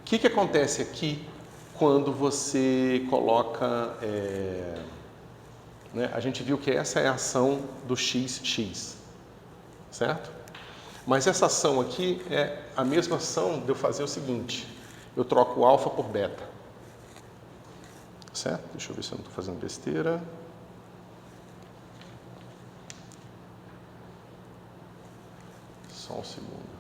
O que acontece aqui quando você coloca... né? A gente viu que essa é a ação do x, certo? Mas essa ação aqui é a mesma ação de eu fazer o seguinte, eu troco o alfa por beta, certo? Deixa eu ver se eu não estou fazendo besteira. Só um segundo.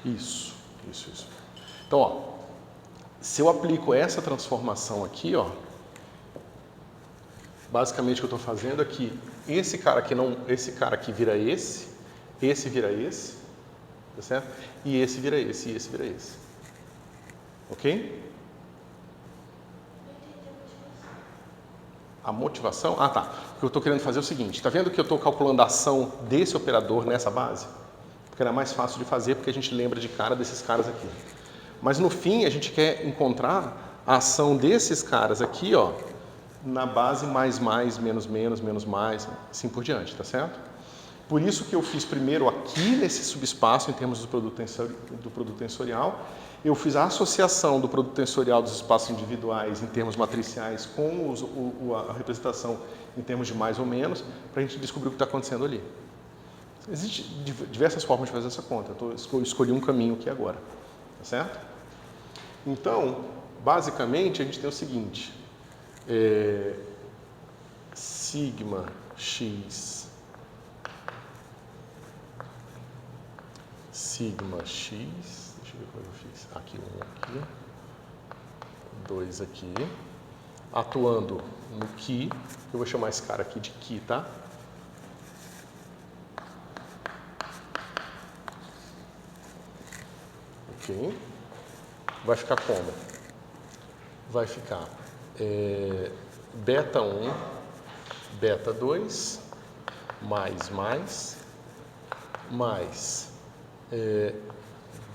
Isso. Então, ó, se eu aplico essa transformação aqui, ó, basicamente o que eu estou fazendo aqui, esse cara aqui vira esse vira esse, tá certo? E esse vira esse, e esse vira esse. Ok? A motivação? Ah, tá. O que eu estou querendo fazer é o seguinte, tá vendo que eu estou calculando a ação desse operador nessa base? Porque era mais fácil de fazer, porque a gente lembra de cara desses caras aqui. Mas no fim, a gente quer encontrar a ação desses caras aqui, ó, na base mais, menos, mais, assim por diante, tá certo? Por isso que eu fiz primeiro aqui nesse subespaço, em termos do produto tensorial, eu fiz a associação do produto tensorial dos espaços individuais em termos matriciais com a representação em termos de mais ou menos, para a gente descobrir o que está acontecendo ali. Existem diversas formas de fazer essa conta, eu escolhi um caminho aqui agora, tá certo? Então, basicamente, a gente tem o seguinte, sigma x, deixa eu ver como eu fiz, aqui um aqui, 2 aqui, atuando no que, eu vou chamar esse cara aqui de que, tá? Ok. Vai ficar como? Vai ficar beta 1, beta 2, mais,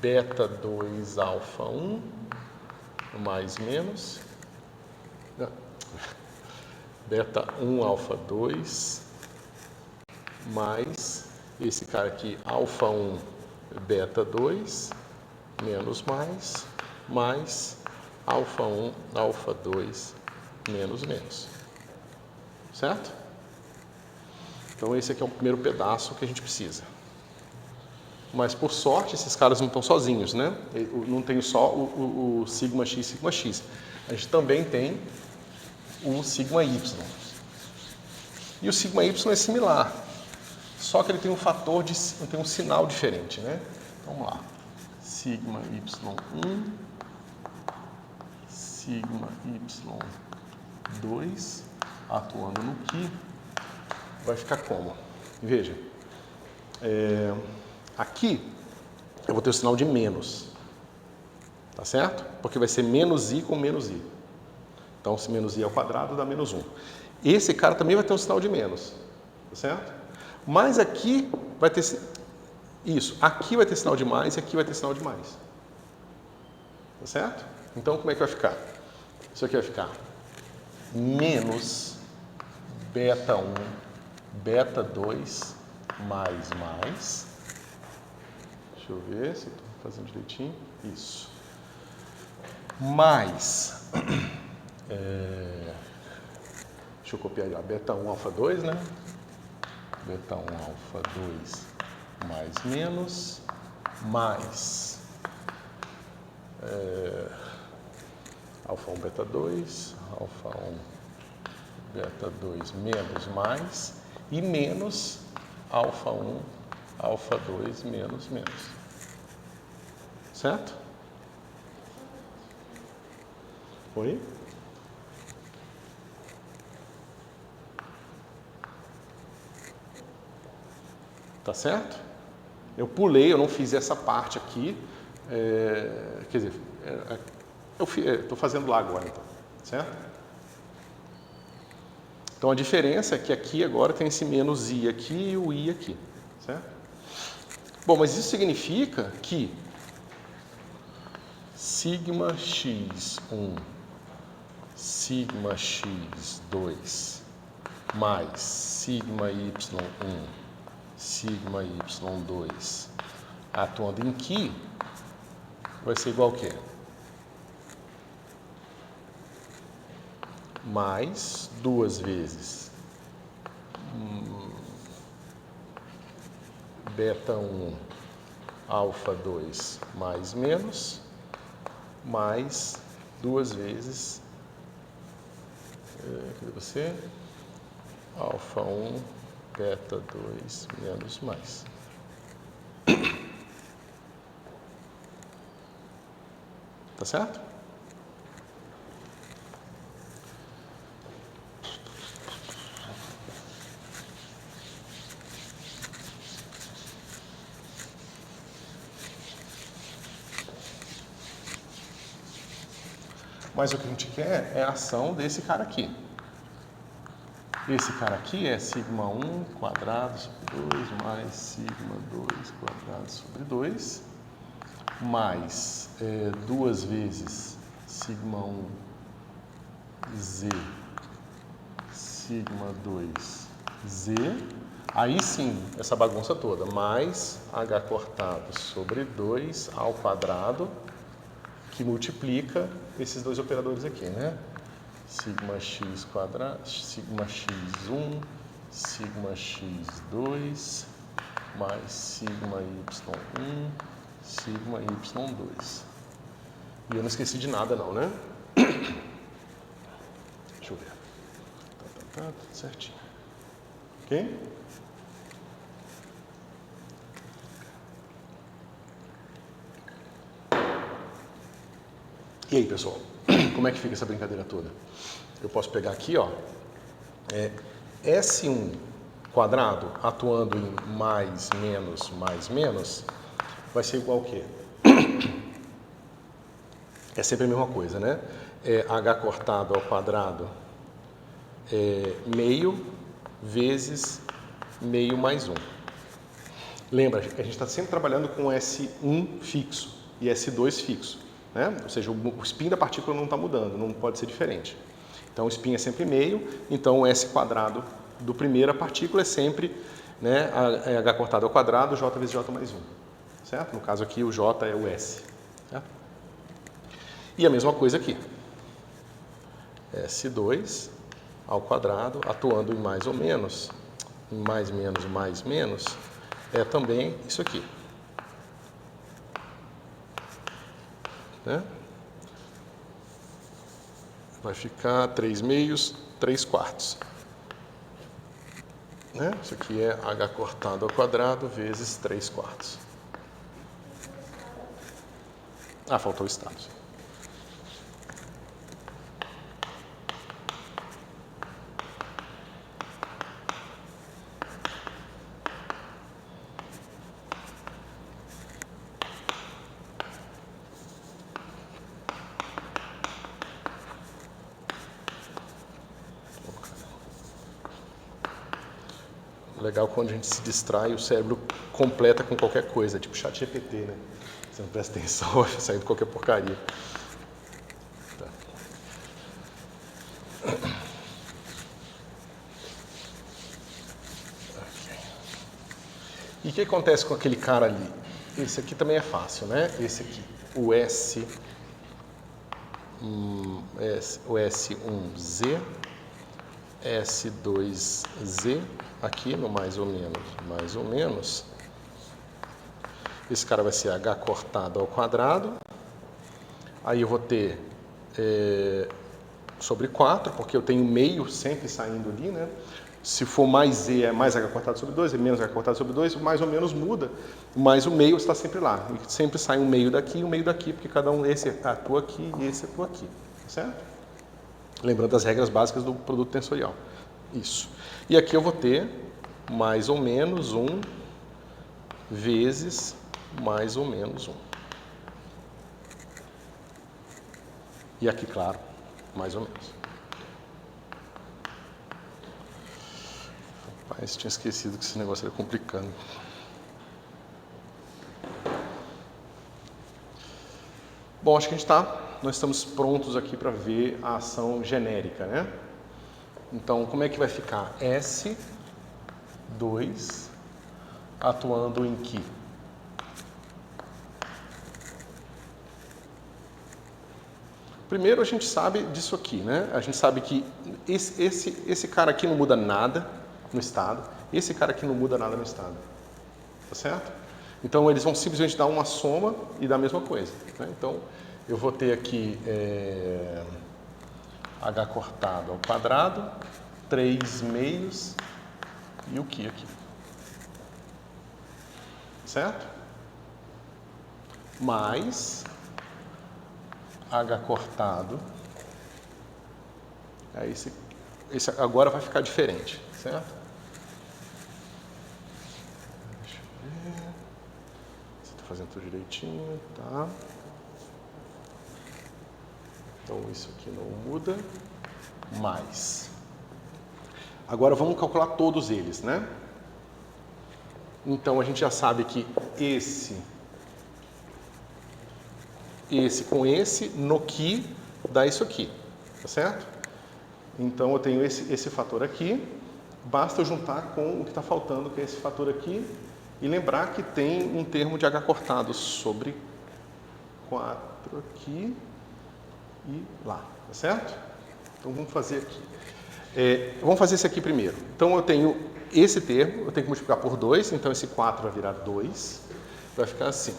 beta 2, alfa 1, mais menos, não. Beta 1, alfa 2, mais esse cara aqui, alfa 1, beta 2, menos mais alfa 1, alfa 2, menos. Certo? Então esse aqui é o primeiro pedaço que a gente precisa. Mas por sorte esses caras não estão sozinhos, né? Não tem só o sigma x. A gente também tem o sigma y. E o sigma y é similar, só que ele tem um fator, tem um sinal diferente, né? Então, vamos lá. Sigma y1, sigma y2, atuando no que, vai ficar como? Veja, aqui eu vou ter o sinal de menos, tá certo? Porque vai ser menos i com menos i. Então, se menos i ao quadrado, dá menos 1. Esse cara também vai ter um sinal de menos, tá certo? Mas aqui vai ter... Isso, aqui vai ter sinal de mais e aqui vai ter sinal de mais. Tá certo? Então, como é que vai ficar? Isso aqui vai ficar menos beta 1, beta 2, mais. Deixa eu ver se estou fazendo direitinho. Isso. Mais... deixa eu copiar aí, ó, beta 1, alfa 2, né? Beta 1, alfa 2, mais menos, mais alfa 1, beta 2, alfa 1, beta 2 menos mais, e menos alfa 1, alfa 2 menos menos. Certo? Oi? Tá certo? Eu pulei, eu não fiz essa parte aqui. Quer dizer, eu estou fazendo lá agora, então. Certo? Então a diferença é que aqui agora tem esse menos i aqui e o i aqui. Certo? Bom, mas isso significa que sigma x1, sigma x2 mais sigma y1, sigma y2 atuando em que vai ser igual a quê? Mais 2 vezes beta 1, alfa 2 mais menos, mais 2 vezes, cadê você? Alfa 1, beta 2 menos mais. Tá certo? Mas o que a gente quer é a ação desse cara aqui. Esse cara aqui é sigma 1 quadrado sobre 2 mais sigma 2 quadrado sobre 2 mais 2 vezes sigma 1 z sigma 2 z. Aí sim, essa bagunça toda, mais h cortado sobre 2 ao quadrado, que multiplica esses dois operadores aqui, né? Sigma x quadrado, sigma x1, sigma x2, mais sigma y1, sigma y2. E eu não esqueci de nada não, né? Deixa eu ver. Tudo certinho. Ok? E aí, pessoal? Como é que fica essa brincadeira toda? Eu posso pegar aqui, ó, S1 quadrado atuando em mais, menos, vai ser igual ao quê? É sempre a mesma coisa, né? H cortado ao quadrado meio vezes meio mais 1. Lembra, a gente está sempre trabalhando com S1 fixo e S2 fixo, né? Ou seja, o spin da partícula não está mudando, não pode ser diferente. Então, o spin é sempre meio, então o S quadrado do primeira partícula é sempre, né, H cortado ao quadrado, J vezes J mais 1. Certo? No caso aqui, o J é o S. Certo? E a mesma coisa aqui. S2 ao quadrado, atuando em mais ou menos, em mais, menos, é também isso aqui. Né? Vai ficar 3 meios, 3 quartos. Né? Isso aqui é H cortado ao quadrado vezes 3 quartos. Ah, faltou o estado. Legal quando a gente se distrai, o cérebro completa com qualquer coisa, tipo chat GPT, né? Você não presta atenção, vai sair de qualquer porcaria. Tá. Okay. E o que acontece com aquele cara ali? Esse aqui também é fácil, né? Esse aqui, o S1Z, S2Z, aqui no mais ou menos, esse cara vai ser h cortado ao quadrado. Aí eu vou ter sobre 4, porque eu tenho meio sempre saindo ali, né? Se for mais z é mais h cortado sobre 2, é menos h cortado sobre 2, mais ou menos muda, mas o meio está sempre lá. E sempre sai um meio daqui e um meio daqui, porque cada um, esse atua aqui e esse atua aqui, certo? Lembrando das regras básicas do produto tensorial. Isso. E aqui eu vou ter mais ou menos 1 vezes mais ou menos 1. E aqui, claro, mais ou menos. Rapaz, tinha esquecido que esse negócio era complicado. Bom, acho que nós estamos prontos aqui para ver a ação genérica, né? Então, como é que vai ficar? S2 atuando em que? Primeiro a gente sabe disso aqui, né? A gente sabe que esse cara aqui não muda nada no estado, esse cara aqui não muda nada no estado, tá certo? Então eles vão simplesmente dar uma soma e dar a mesma coisa, né? Então eu vou ter aqui h cortado ao quadrado, 3 meios e o que aqui, certo? Mais h cortado, esse agora vai ficar diferente, certo? Deixa eu ver se está fazendo tudo direitinho, tá? Então isso aqui não muda, mais. Agora vamos calcular todos eles, né? Então a gente já sabe que esse com esse, no que dá isso aqui, tá certo? Então eu tenho esse fator aqui, basta eu juntar com o que está faltando, que é esse fator aqui, e lembrar que tem um termo de h cortado sobre 4 aqui e lá, tá certo? Então vamos fazer aqui. Vamos fazer esse aqui primeiro. Então eu tenho esse termo, eu tenho que multiplicar por 2, então esse 4 vai virar 2, vai ficar assim.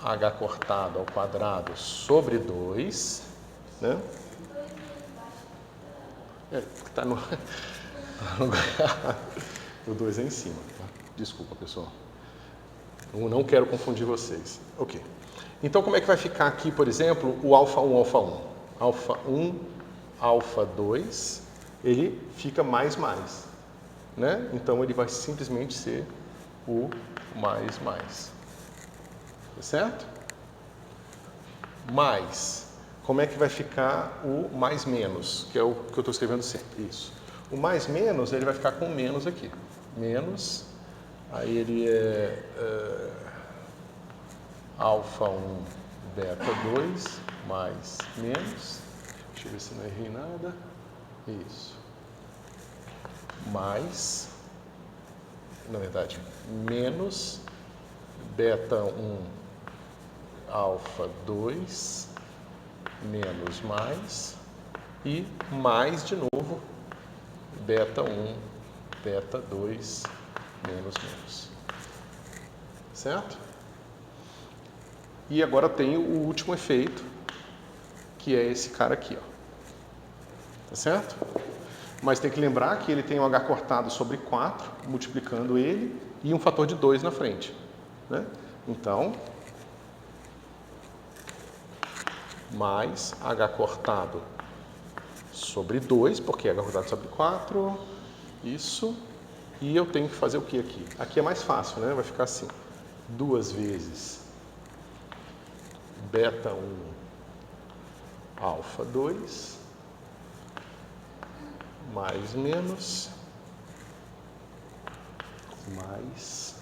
H cortado ao quadrado sobre 2, né? Tá no lugar. O 2 é em cima, tá? Desculpa, pessoal. Eu não quero confundir vocês. Ok. Então, como é que vai ficar aqui, por exemplo, o alfa 1, alfa 1? Alfa 1, alfa 2, ele fica mais, né? Então, ele vai simplesmente ser o mais. Tá certo? Mais. Como é que vai ficar o mais menos, que é o que eu estou escrevendo sempre? Isso. O mais menos, ele vai ficar com menos aqui. Menos, aí ele é alfa 1, beta 2, mais menos. Deixa eu ver se não errei nada. Isso. Mais, na verdade, menos beta 1, alfa 2, menos mais, e mais de novo, beta 1, beta 2, menos. Certo? E agora tem o último efeito, que é esse cara aqui, ó. Tá certo? Mas tem que lembrar que ele tem um h cortado sobre 4, multiplicando ele, e um fator de 2 na frente, né? Então, mais h cortado sobre 2, porque h cortado sobre 4, isso, e eu tenho que fazer o que aqui? Aqui é mais fácil, né? Vai ficar assim, 2 vezes beta 1, alfa 2, mais menos, mais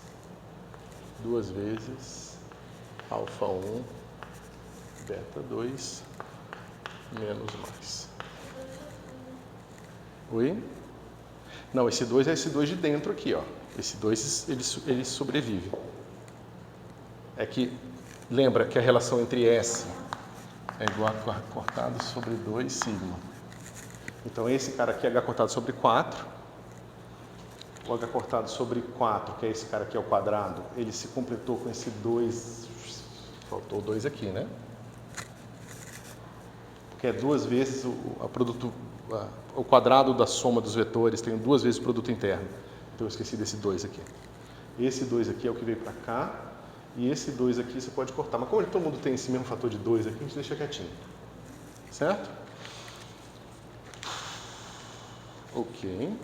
2 vezes alfa 1, beta 2, menos mais. Oi? Não, esse 2 é esse 2 de dentro aqui, ó. Esse 2, ele sobrevive. É que, lembra que a relação entre S é igual a cortado sobre 2 sigma. Então, esse cara aqui é H cortado sobre 4. o h cortado sobre 4, que é esse cara aqui ao quadrado, ele se completou com esse 2, faltou 2 aqui, né? Porque é 2 vezes o quadrado da soma dos vetores, tem 2 vezes o produto interno. Então eu esqueci desse 2 aqui. Esse 2 aqui é o que veio para cá, e esse 2 aqui você pode cortar. Mas como todo mundo tem esse mesmo fator de 2 aqui, a gente deixa quietinho. Certo? Ok.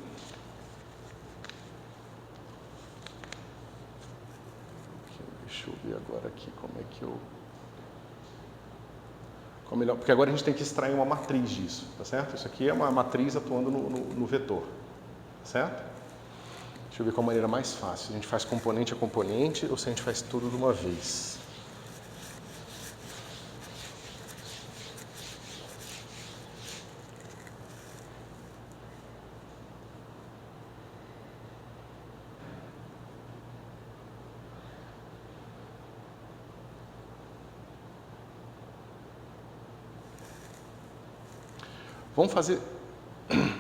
Deixa eu ver agora aqui como é que eu... Porque agora a gente tem que extrair uma matriz disso, tá certo? Isso aqui é uma matriz atuando no vetor, tá certo? Deixa eu ver qual a maneira mais fácil. Se a gente faz componente a componente ou se a gente faz tudo de uma vez.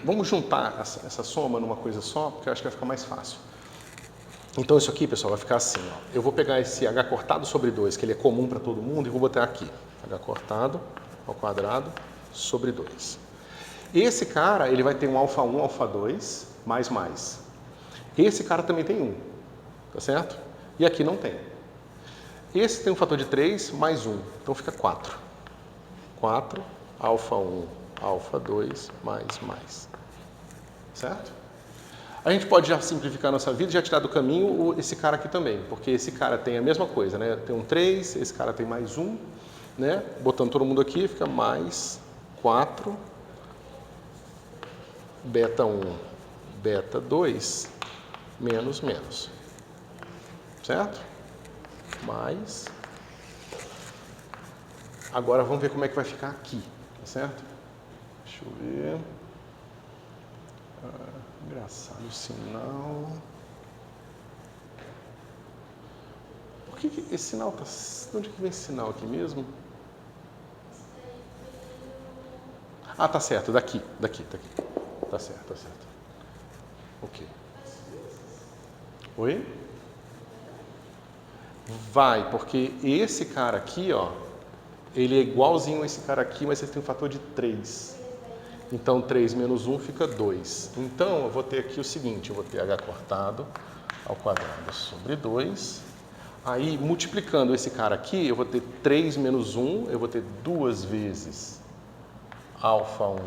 Vamos juntar essa soma numa coisa só, porque eu acho que vai ficar mais fácil. Então isso aqui, pessoal, vai ficar assim, ó. Eu vou pegar esse h cortado sobre 2, que ele é comum para todo mundo, e vou botar aqui. H cortado ao quadrado sobre 2. Esse cara, ele vai ter um alfa 1, alfa 2, mais. Esse cara também tem 1, tá certo? E aqui não tem. Esse tem um fator de 3 mais 1, então fica 4. 4, alfa 1, alfa 2, mais. Certo? A gente pode já simplificar a nossa vida e já tirar do caminho esse cara aqui também, porque esse cara tem a mesma coisa, né? Tem um 3, esse cara tem mais 1, né? Botando todo mundo aqui, fica mais 4, beta 1, beta 2, menos. Certo? Mais. Agora vamos ver como é que vai ficar aqui, tá certo? Deixa eu ver. Engraçado o sinal. Por que esse sinal tá... De onde que vem esse sinal aqui mesmo? Ah, tá certo, daqui. Tá certo. Ok. Oi? Vai, porque esse cara aqui, ó, ele é igualzinho a esse cara aqui, mas ele tem um fator de 3. Então, 3 menos 1 fica 2. Então, eu vou ter aqui o seguinte, eu vou ter h cortado ao quadrado sobre 2. Aí, multiplicando esse cara aqui, eu vou ter 3 menos 1, eu vou ter 2 vezes alfa 1,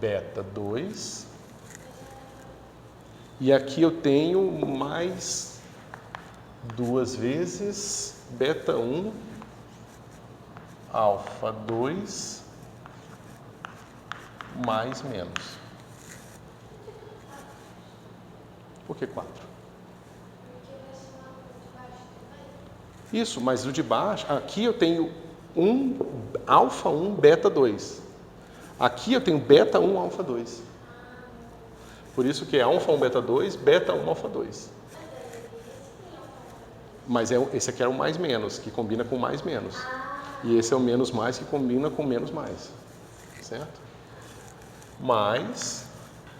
beta 2. E aqui eu tenho mais 2 vezes beta 1, alfa 2, mais menos. Por que 4? Isso, mas o de baixo, aqui eu tenho alfa 1, beta 2. Aqui eu tenho beta 1, alfa 2. Por isso que é alfa 1, beta 2, beta 1, alfa 2. Mas esse aqui é o mais menos, que combina com mais menos. E esse é o menos mais, que combina com menos mais. Certo? Mais,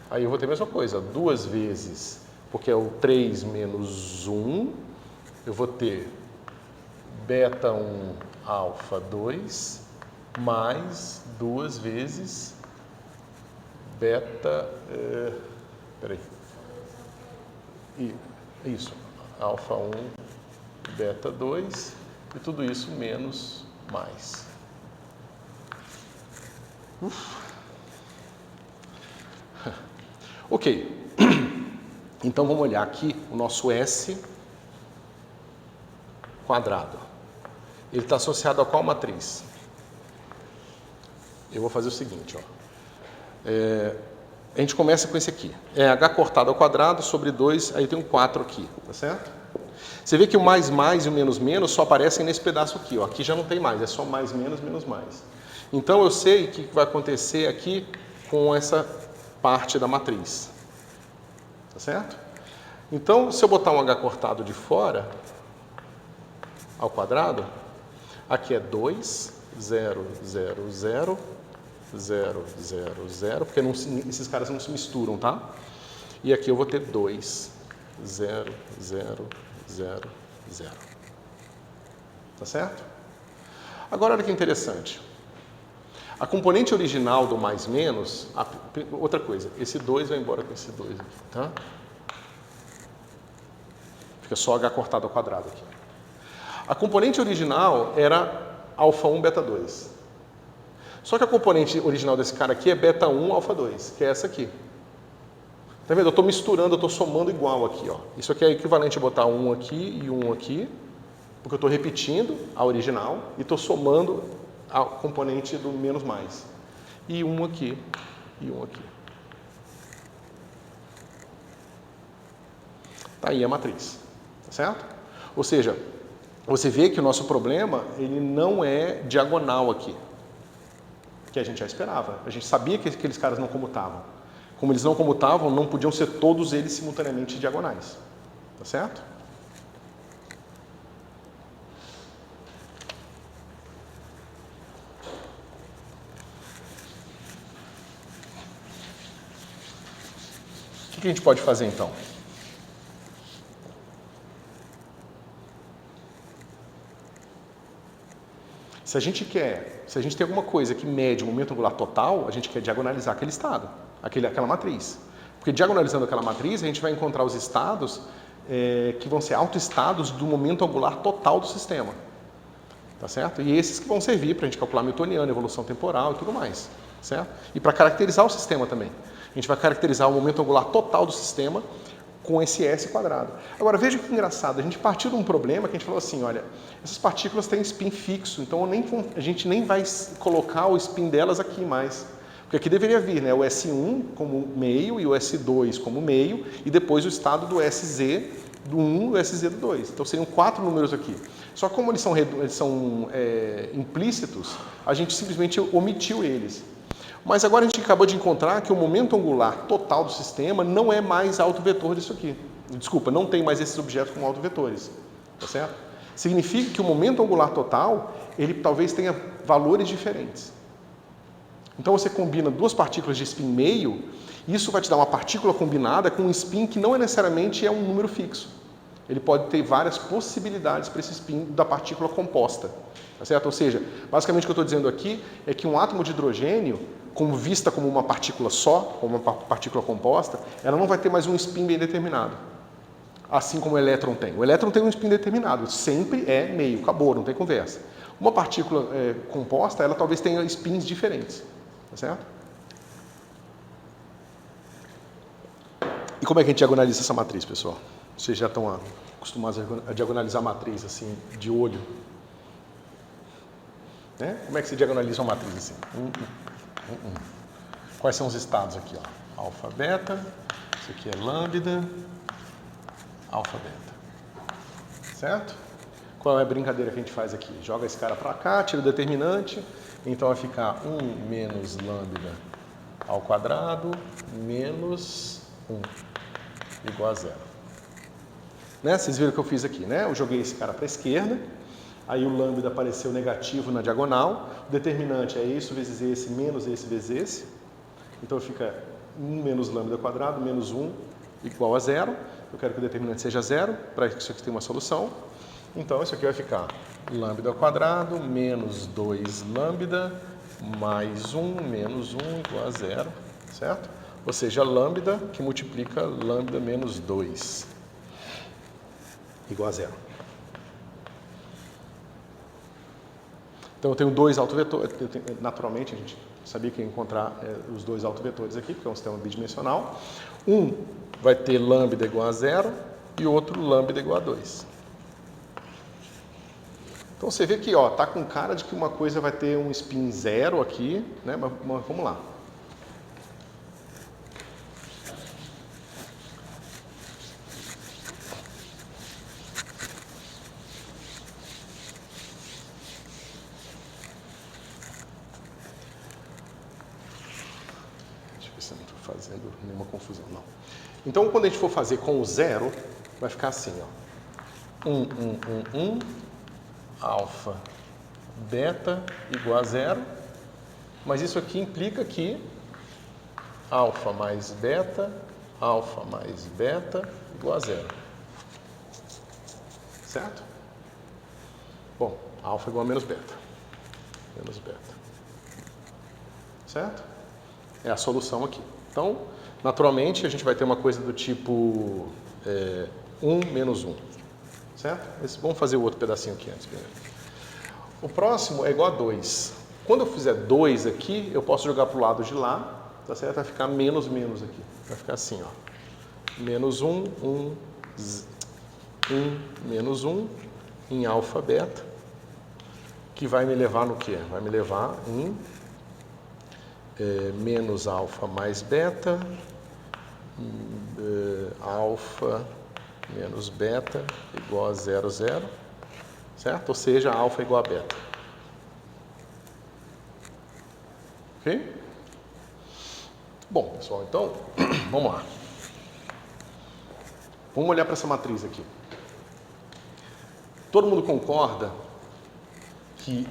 aí eu vou ter a mesma coisa, 2 vezes, porque é o 3 menos 1, eu vou ter beta 1, alfa 2, mais 2 vezes beta, isso, alfa 1, beta 2, e tudo isso menos mais. Ok, então vamos olhar aqui o nosso S quadrado. Ele está associado a qual matriz? Eu vou fazer o seguinte, ó. A gente começa com esse aqui. É h cortado ao quadrado sobre 2, aí tem um 4 aqui, tá certo? Você vê que o mais e o menos só aparecem nesse pedaço aqui, ó. Aqui já não tem mais, é só mais menos, menos mais. Então eu sei o que vai acontecer aqui com essa parte da matriz. Tá certo? Então, se eu botar um h cortado de fora, ao quadrado, aqui é 2, 0, 0, 0, 0, 0, 0, porque esses caras não se misturam, tá? E aqui eu vou ter 2, 0, 0, 0, 0. Tá certo? Agora, olha que interessante. A componente original do mais menos, outra coisa, esse 2 vai embora com esse 2 aqui, tá? Fica só h cortado ao quadrado aqui. A componente original era alfa 1, beta 2. Só que a componente original desse cara aqui é beta 1, alfa 2, que é essa aqui. Tá vendo? Eu estou misturando, eu estou somando igual aqui, ó. Isso aqui é equivalente a botar 1 aqui e 1 aqui, porque eu estou repetindo a original e estou somando a componente do menos mais. E 1 aqui e 1 aqui. Tá aí a matriz, tá certo? Ou seja, você vê que o nosso problema, ele não é diagonal aqui, que a gente já esperava. A gente sabia que aqueles caras não comutavam. Como eles não comutavam, não podiam ser todos eles simultaneamente diagonais. Tá certo? O que a gente pode fazer então? Se a gente tem alguma coisa que mede o momento angular total, a gente quer diagonalizar aquele estado, aquela matriz. Porque diagonalizando aquela matriz, a gente vai encontrar os estados que vão ser autoestados do momento angular total do sistema. Tá certo? E esses que vão servir para a gente calcular newtoniano, evolução temporal e tudo mais. Certo? E para caracterizar o sistema também. A gente vai caracterizar o momento angular total do sistema com esse S quadrado. Agora, veja que engraçado, a gente partiu de um problema que a gente falou assim, olha, essas partículas têm spin fixo, então a gente nem vai colocar o spin delas aqui mais. Porque aqui deveria vir, né, o S1 como meio e o S2 como meio, e depois o estado do SZ do 1 e o SZ do 2. Então seriam 4 números aqui. Só que como eles são implícitos, a gente simplesmente omitiu eles. Mas agora a gente acabou de encontrar que o momento angular total do sistema não é mais autovetor disso aqui. Desculpa, não tem mais esses objetos como autovetores. Tá certo? Significa que o momento angular total, ele talvez tenha valores diferentes. Então você combina duas partículas de spin meio, isso vai te dar uma partícula combinada com um spin que não necessariamente é um número fixo. Ele pode ter várias possibilidades para esse spin da partícula composta. Tá certo? Ou seja, basicamente o que eu estou dizendo aqui é que um átomo de hidrogênio, vista como uma partícula só, como uma partícula composta, ela não vai ter mais um spin bem determinado. Assim como o elétron tem. O elétron tem um spin determinado, sempre é meio, acabou, não tem conversa. Uma partícula composta, ela talvez tenha spins diferentes. Tá certo? E como é que a gente diagonaliza essa matriz, pessoal? Vocês já estão acostumados a diagonalizar a matriz assim, de olho? Né? Como é que se diagonaliza uma matriz assim? Quais são os estados aqui? Ó? Alfa, beta, isso aqui é lambda, alfa, beta. Certo? Qual é a brincadeira que a gente faz aqui? Joga esse cara para cá, tira o determinante, então vai ficar 1 menos lambda ao quadrado menos 1 igual a 0. Né? Vocês viram o que eu fiz aqui, né? Eu joguei esse cara para a esquerda, aí o lambda apareceu negativo na diagonal, o determinante é isso vezes esse menos esse vezes esse, então fica 1 menos lambda ao quadrado menos 1 igual a 0. Eu quero que o determinante seja 0, para isso aqui tem uma solução. Então isso aqui vai ficar lambda ao quadrado menos 2 lambda mais 1 menos 1 igual a 0, certo? Ou seja, lambda que multiplica lambda menos 2 igual a 0. Então eu tenho dois autovetores, naturalmente a gente sabia que ia encontrar os dois autovetores aqui, porque é um sistema bidimensional. Um vai ter lambda igual a 0 e o outro lambda igual a 2. Então você vê que tá com cara de que uma coisa vai ter um spin 0 aqui, né? Mas vamos lá. Deixa eu ver se eu não estou fazendo nenhuma confusão, não. Então quando a gente for fazer com o 0, vai ficar assim, ó. 1, alfa, beta igual a 0, mas isso aqui implica que alfa mais beta alfa mais beta igual a zero. Certo? Bom, alfa igual a menos beta. Menos beta. Certo? É a solução aqui. Então, naturalmente, a gente vai ter uma coisa do tipo 1 menos 1. Certo? Vamos fazer o outro pedacinho aqui antes. Primeiro. O próximo é igual a 2. Quando eu fizer 2 aqui, eu posso jogar para o lado de lá. Tá certo? Vai ficar menos menos aqui. Vai ficar assim, ó. Menos 1, 1, 1, menos 1 em alfa beta, que vai me levar no quê? Vai me levar em menos alfa mais beta, alfa menos beta igual a 0, 0, certo? Ou seja, alfa igual a beta. Ok? Bom, pessoal, então, vamos lá. Vamos olhar para essa matriz aqui. Todo mundo concorda que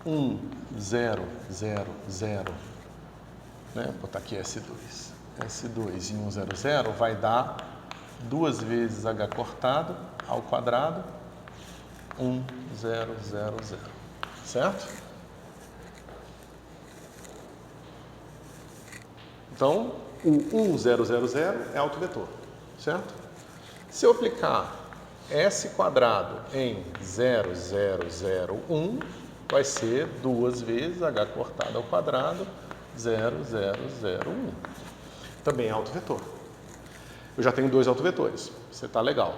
1, 0, 0, 0, né? Vou botar aqui S2. S2 e 1, 0, 0 vai dar 2 vezes H cortado ao quadrado, 1, 0, 0, 0. Certo? Então, o 1, 0, 0, 0 é autovetor. Certo? Se eu aplicar S quadrado em 0, 0, 0, 1, vai ser 2 vezes H cortado ao quadrado, 0, 0, 0, 1. Também é autovetor. Eu já tenho 2 autovetores. Você está legal.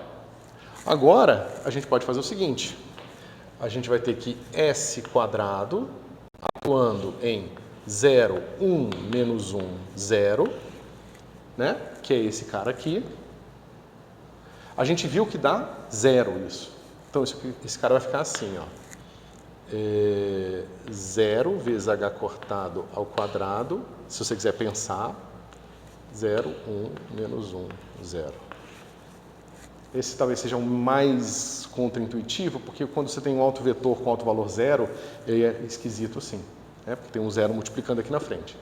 Agora, a gente pode fazer o seguinte. A gente vai ter que S quadrado, atuando em 0, 1, menos 1, 0, né? Que é esse cara aqui. A gente viu que dá 0 isso. Então, esse cara vai ficar assim, ó. 0 vezes H cortado ao quadrado, se você quiser pensar, 0, 1, menos 1, 0. Esse talvez seja o mais contraintuitivo, porque quando você tem um autovetor com alto valor 0, ele é esquisito assim, né? Porque tem um 0 multiplicando aqui na frente.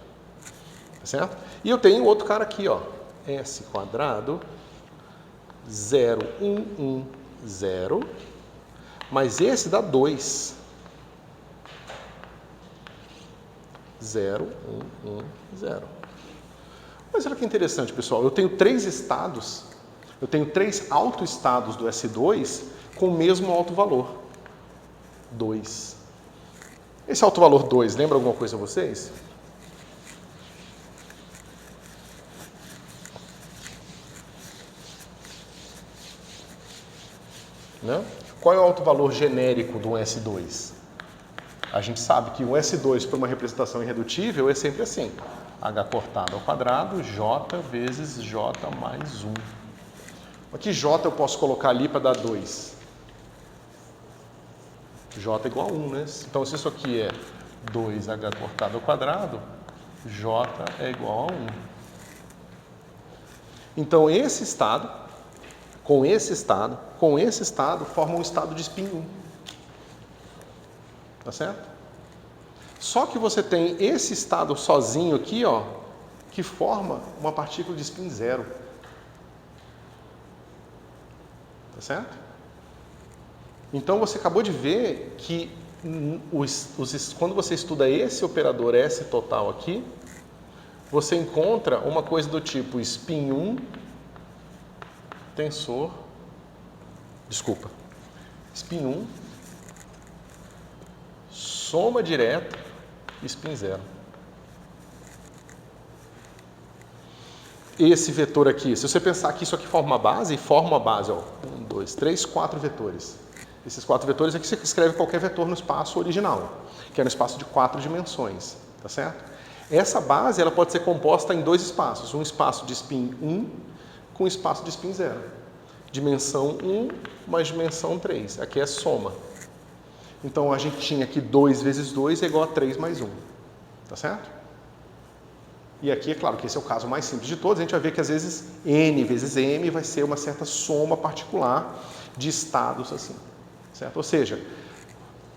Tá certo? E eu tenho outro cara aqui, ó. S quadrado, 0, 1, 1, 0, mas esse dá 2. 0, 1, 1, 0. Mas olha que interessante, pessoal. Eu tenho 3 estados, eu tenho 3 autoestados do S2 com o mesmo alto valor, 2. Esse alto valor 2, lembra alguma coisa a vocês? Não? Qual é o alto valor genérico do S2? A gente sabe que o S2 para uma representação irredutível é sempre assim. H cortado ao quadrado, J vezes J mais 1. Aqui J eu posso colocar ali para dar 2. J igual a 1, né? Então, se isso aqui é 2H cortado ao quadrado, J é igual a 1. Então, esse estado, com esse estado, forma um estado de spin 1. Tá certo? Só que você tem esse estado sozinho aqui, ó, que forma uma partícula de spin 0. Tá certo? Então você acabou de ver que quando você estuda esse operador S total aqui, você encontra uma coisa do tipo spin 1 tensor, spin 1 soma direta spin 0. Esse vetor aqui, se você pensar que isso aqui forma uma base, ó, 1, 2, 3, 4 vetores. Esses 4 vetores aqui você escreve qualquer vetor no espaço original, que é no espaço de 4 dimensões, tá certo? Essa base ela pode ser composta em 2 espaços, um espaço de spin 1 com um espaço de spin 0. Dimensão 1 mais dimensão 3, aqui é soma. Então, a gente tinha aqui 2 vezes 2 é igual a 3 mais 1. Tá certo? E aqui, é claro que esse é o caso mais simples de todos. A gente vai ver que, às vezes, N vezes M vai ser uma certa soma particular de estados assim. Certo? Ou seja,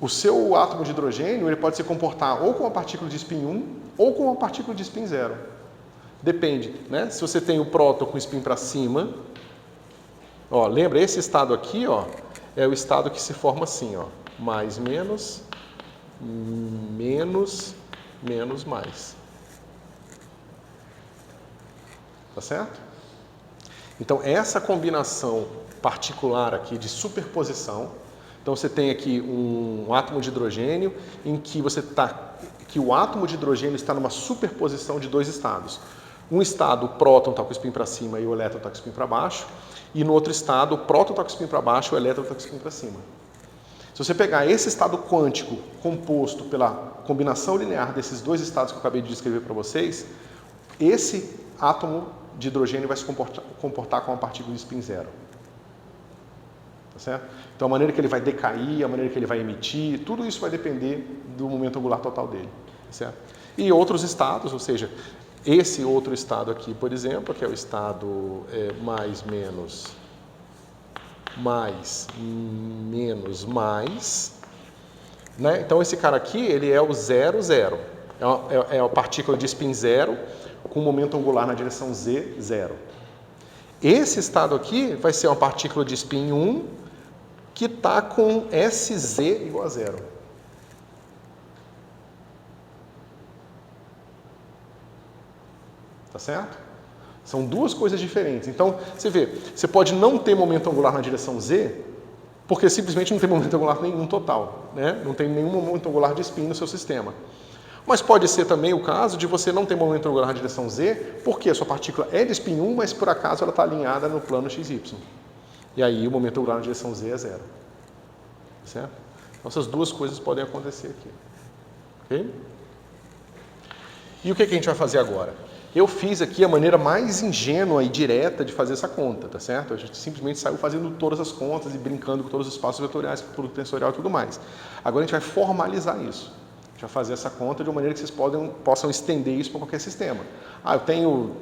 o seu átomo de hidrogênio ele pode se comportar ou com uma partícula de spin 1 ou com uma partícula de spin 0. Depende, né? Se você tem o próton com spin para cima, ó, lembra, esse estado aqui, ó, é o estado que se forma assim, ó, mais, menos, menos, menos, mais. Tá certo? Então, essa combinação particular aqui de superposição, então você tem aqui um átomo de hidrogênio em que que o átomo de hidrogênio está numa superposição de dois estados. Um estado, o próton está com o spin para cima e o elétron está com o spin para baixo, e no outro estado, o próton está com o spin para baixo e o elétron está com o spin para cima. Se você pegar esse estado quântico composto pela combinação linear desses dois estados que eu acabei de descrever para vocês, esse átomo de hidrogênio vai se comportar com uma partícula de spin zero. Tá certo? Então a maneira que ele vai decair, a maneira que ele vai emitir, tudo isso vai depender do momento angular total dele. Tá certo? E outros estados, ou seja, esse outro estado aqui, por exemplo, que é o estado mais, menos, mais, né? Então esse cara aqui, ele é o 0, 0. É a partícula de spin zero com momento angular na direção z, 0. Esse estado aqui vai ser uma partícula de spin 1 que está com Sz igual a 0. Tá certo? São duas coisas diferentes. Então, você vê, você pode não ter momento angular na direção z, porque simplesmente não tem momento angular nenhum total, né? Não tem nenhum momento angular de spin no seu sistema. Mas pode ser também o caso de você não ter momento angular na direção z, porque a sua partícula é de spin 1, mas por acaso ela está alinhada no plano XY. E aí o momento angular na direção z é 0. Certo? Então essas duas coisas podem acontecer aqui. Ok? E o que a gente vai fazer agora? Eu fiz aqui a maneira mais ingênua e direta de fazer essa conta, tá certo? A gente simplesmente saiu fazendo todas as contas e brincando com todos os espaços vetoriais, com o produto tensorial e tudo mais. Agora a gente vai formalizar isso. A gente vai fazer essa conta de uma maneira que vocês possam estender isso para qualquer sistema. Ah, eu tenho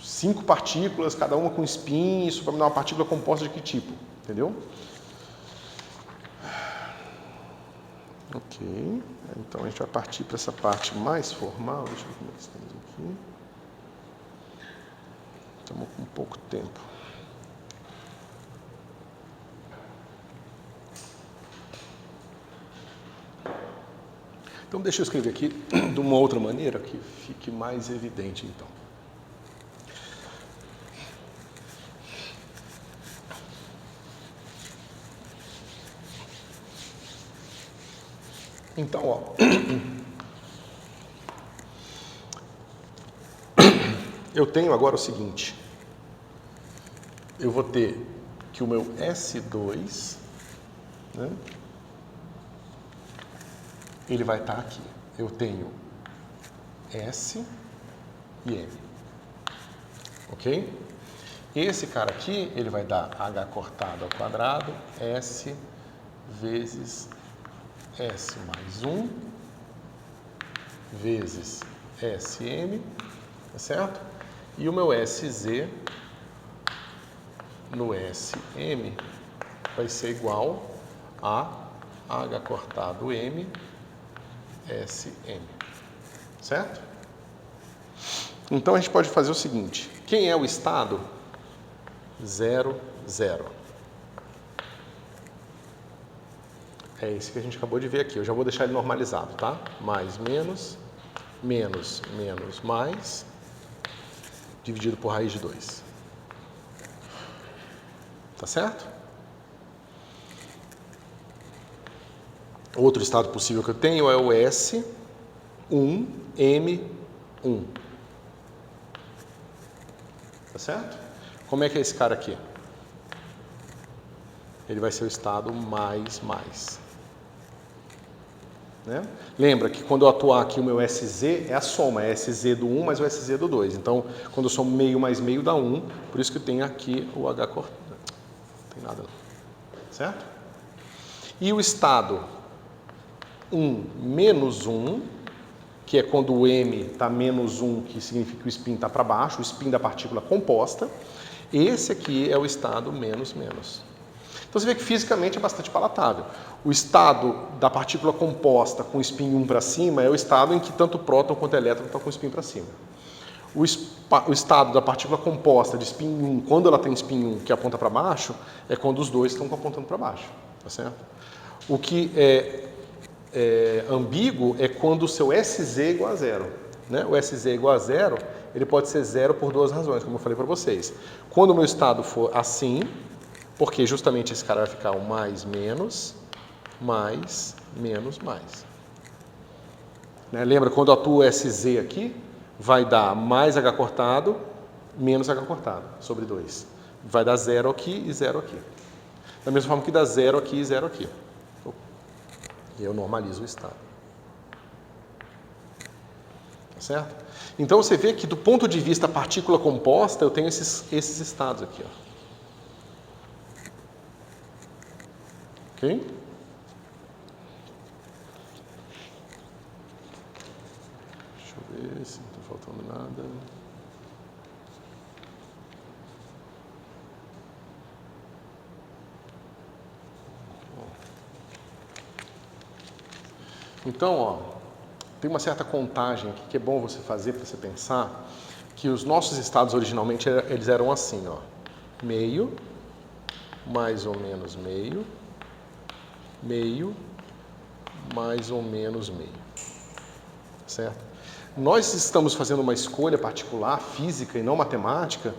5 partículas, cada uma com spin, isso vai me dar uma partícula composta de que tipo? Entendeu? Ok, então a gente vai partir para essa parte mais formal. Deixa eu ver como é que estamos aqui. Estamos com pouco tempo. Então deixa eu escrever aqui de uma outra maneira que fique mais evidente então. Então, ó, eu tenho agora o seguinte, eu vou ter que o meu S2, né, ele vai estar aqui. Eu tenho S e M, ok? Esse cara aqui, ele vai dar H cortado ao quadrado, S vezes S mais 1 vezes SM, tá certo? E o meu SZ no SM vai ser igual a H cortado M SM, certo? Então a gente pode fazer o seguinte, quem é o estado? 0, 0. É esse que a gente acabou de ver aqui. Eu já vou deixar ele normalizado, tá? Mais, menos, menos, menos, mais, dividido por raiz de 2. Tá certo? Outro estado possível que eu tenho é o S1, M1. Tá certo? Como é que é esse cara aqui? Ele vai ser o estado mais, mais. Né? Lembra que quando eu atuar aqui o meu SZ é a soma, é SZ do 1 mais o SZ do 2. Então, quando eu somo meio mais meio dá 1, por isso que eu tenho aqui o H cortado. Não tem nada não. Certo? E o estado 1 menos 1, que é quando o M está menos 1, que significa que o spin está para baixo, o spin da partícula composta. Esse aqui é o estado menos, menos. Então você vê que fisicamente é bastante palatável. O estado da partícula composta com spin 1 para cima é o estado em que tanto o próton quanto o elétron estão com spin para cima. O estado da partícula composta de spin 1, quando ela tem spin 1 que aponta para baixo, é quando os dois estão apontando para baixo, tá certo? O que é ambíguo é quando o seu SZ é igual a zero. Né? O SZ é igual a zero, ele pode ser zero por duas razões, como eu falei para vocês. Quando o meu estado for assim, porque justamente esse cara vai ficar o mais, menos, menos, mais. Né? Lembra, quando eu atuo SZ aqui, vai dar mais H cortado, menos H cortado, sobre 2. Vai dar zero aqui e zero aqui. Da mesma forma que dá zero aqui e zero aqui. E eu normalizo o estado. Tá certo? Então você vê que do ponto de vista partícula composta, eu tenho esses estados aqui. Ó. Ok? Deixa eu ver se não está faltando nada. Então, ó, tem uma certa contagem aqui que é bom você fazer para você pensar que os nossos estados originalmente eles eram assim, ó, meio, mais ou menos meio, meio, mais ou menos meio, certo? Nós estamos fazendo uma escolha particular, física e não matemática,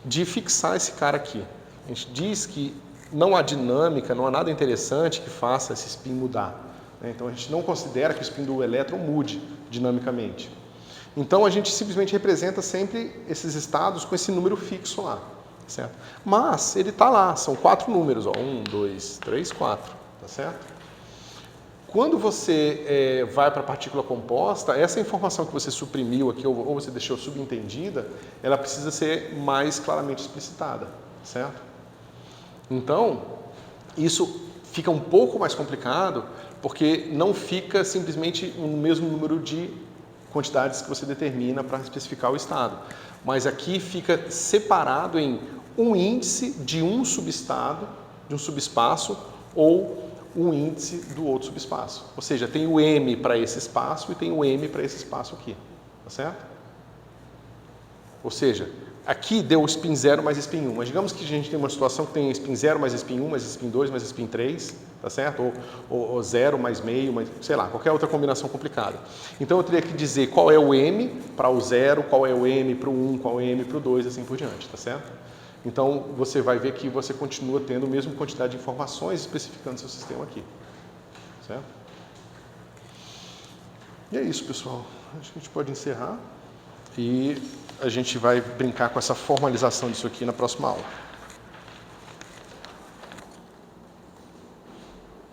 de fixar esse cara aqui. A gente diz que não há dinâmica, não há nada interessante que faça esse spin mudar. Então a gente não considera que o spin do elétron mude dinamicamente. Então a gente simplesmente representa sempre esses estados com esse número fixo lá, certo? Mas ele está lá, são 4 números, ó, 1, 2, 3, 4, tá certo? Quando você vai para a partícula composta, essa informação que você suprimiu aqui ou você deixou subentendida, ela precisa ser mais claramente explicitada, certo? Então, isso fica um pouco mais complicado, porque não fica simplesmente o mesmo número de quantidades que você determina para especificar o estado. Mas aqui fica separado em um índice de um subestado, de um subespaço, ou um índice do outro subespaço. Ou seja, tem o M para esse espaço e tem o M para esse espaço aqui. Tá certo? Ou seja, aqui deu o spin 0 mais spin 1, mas digamos que a gente tem uma situação que tem spin 0 mais spin 1, mais spin 2, mais spin 3, tá certo? Ou 0 mais meio, mais, sei lá, qualquer outra combinação complicada. Então eu teria que dizer qual é o M para o 0, qual é o M para o 1, qual é o M para o 2, assim por diante, tá certo? Então você vai ver que você continua tendo a mesma quantidade de informações especificando seu sistema aqui, certo? E é isso, pessoal. Acho que a gente pode encerrar e a gente vai brincar com essa formalização disso aqui na próxima aula.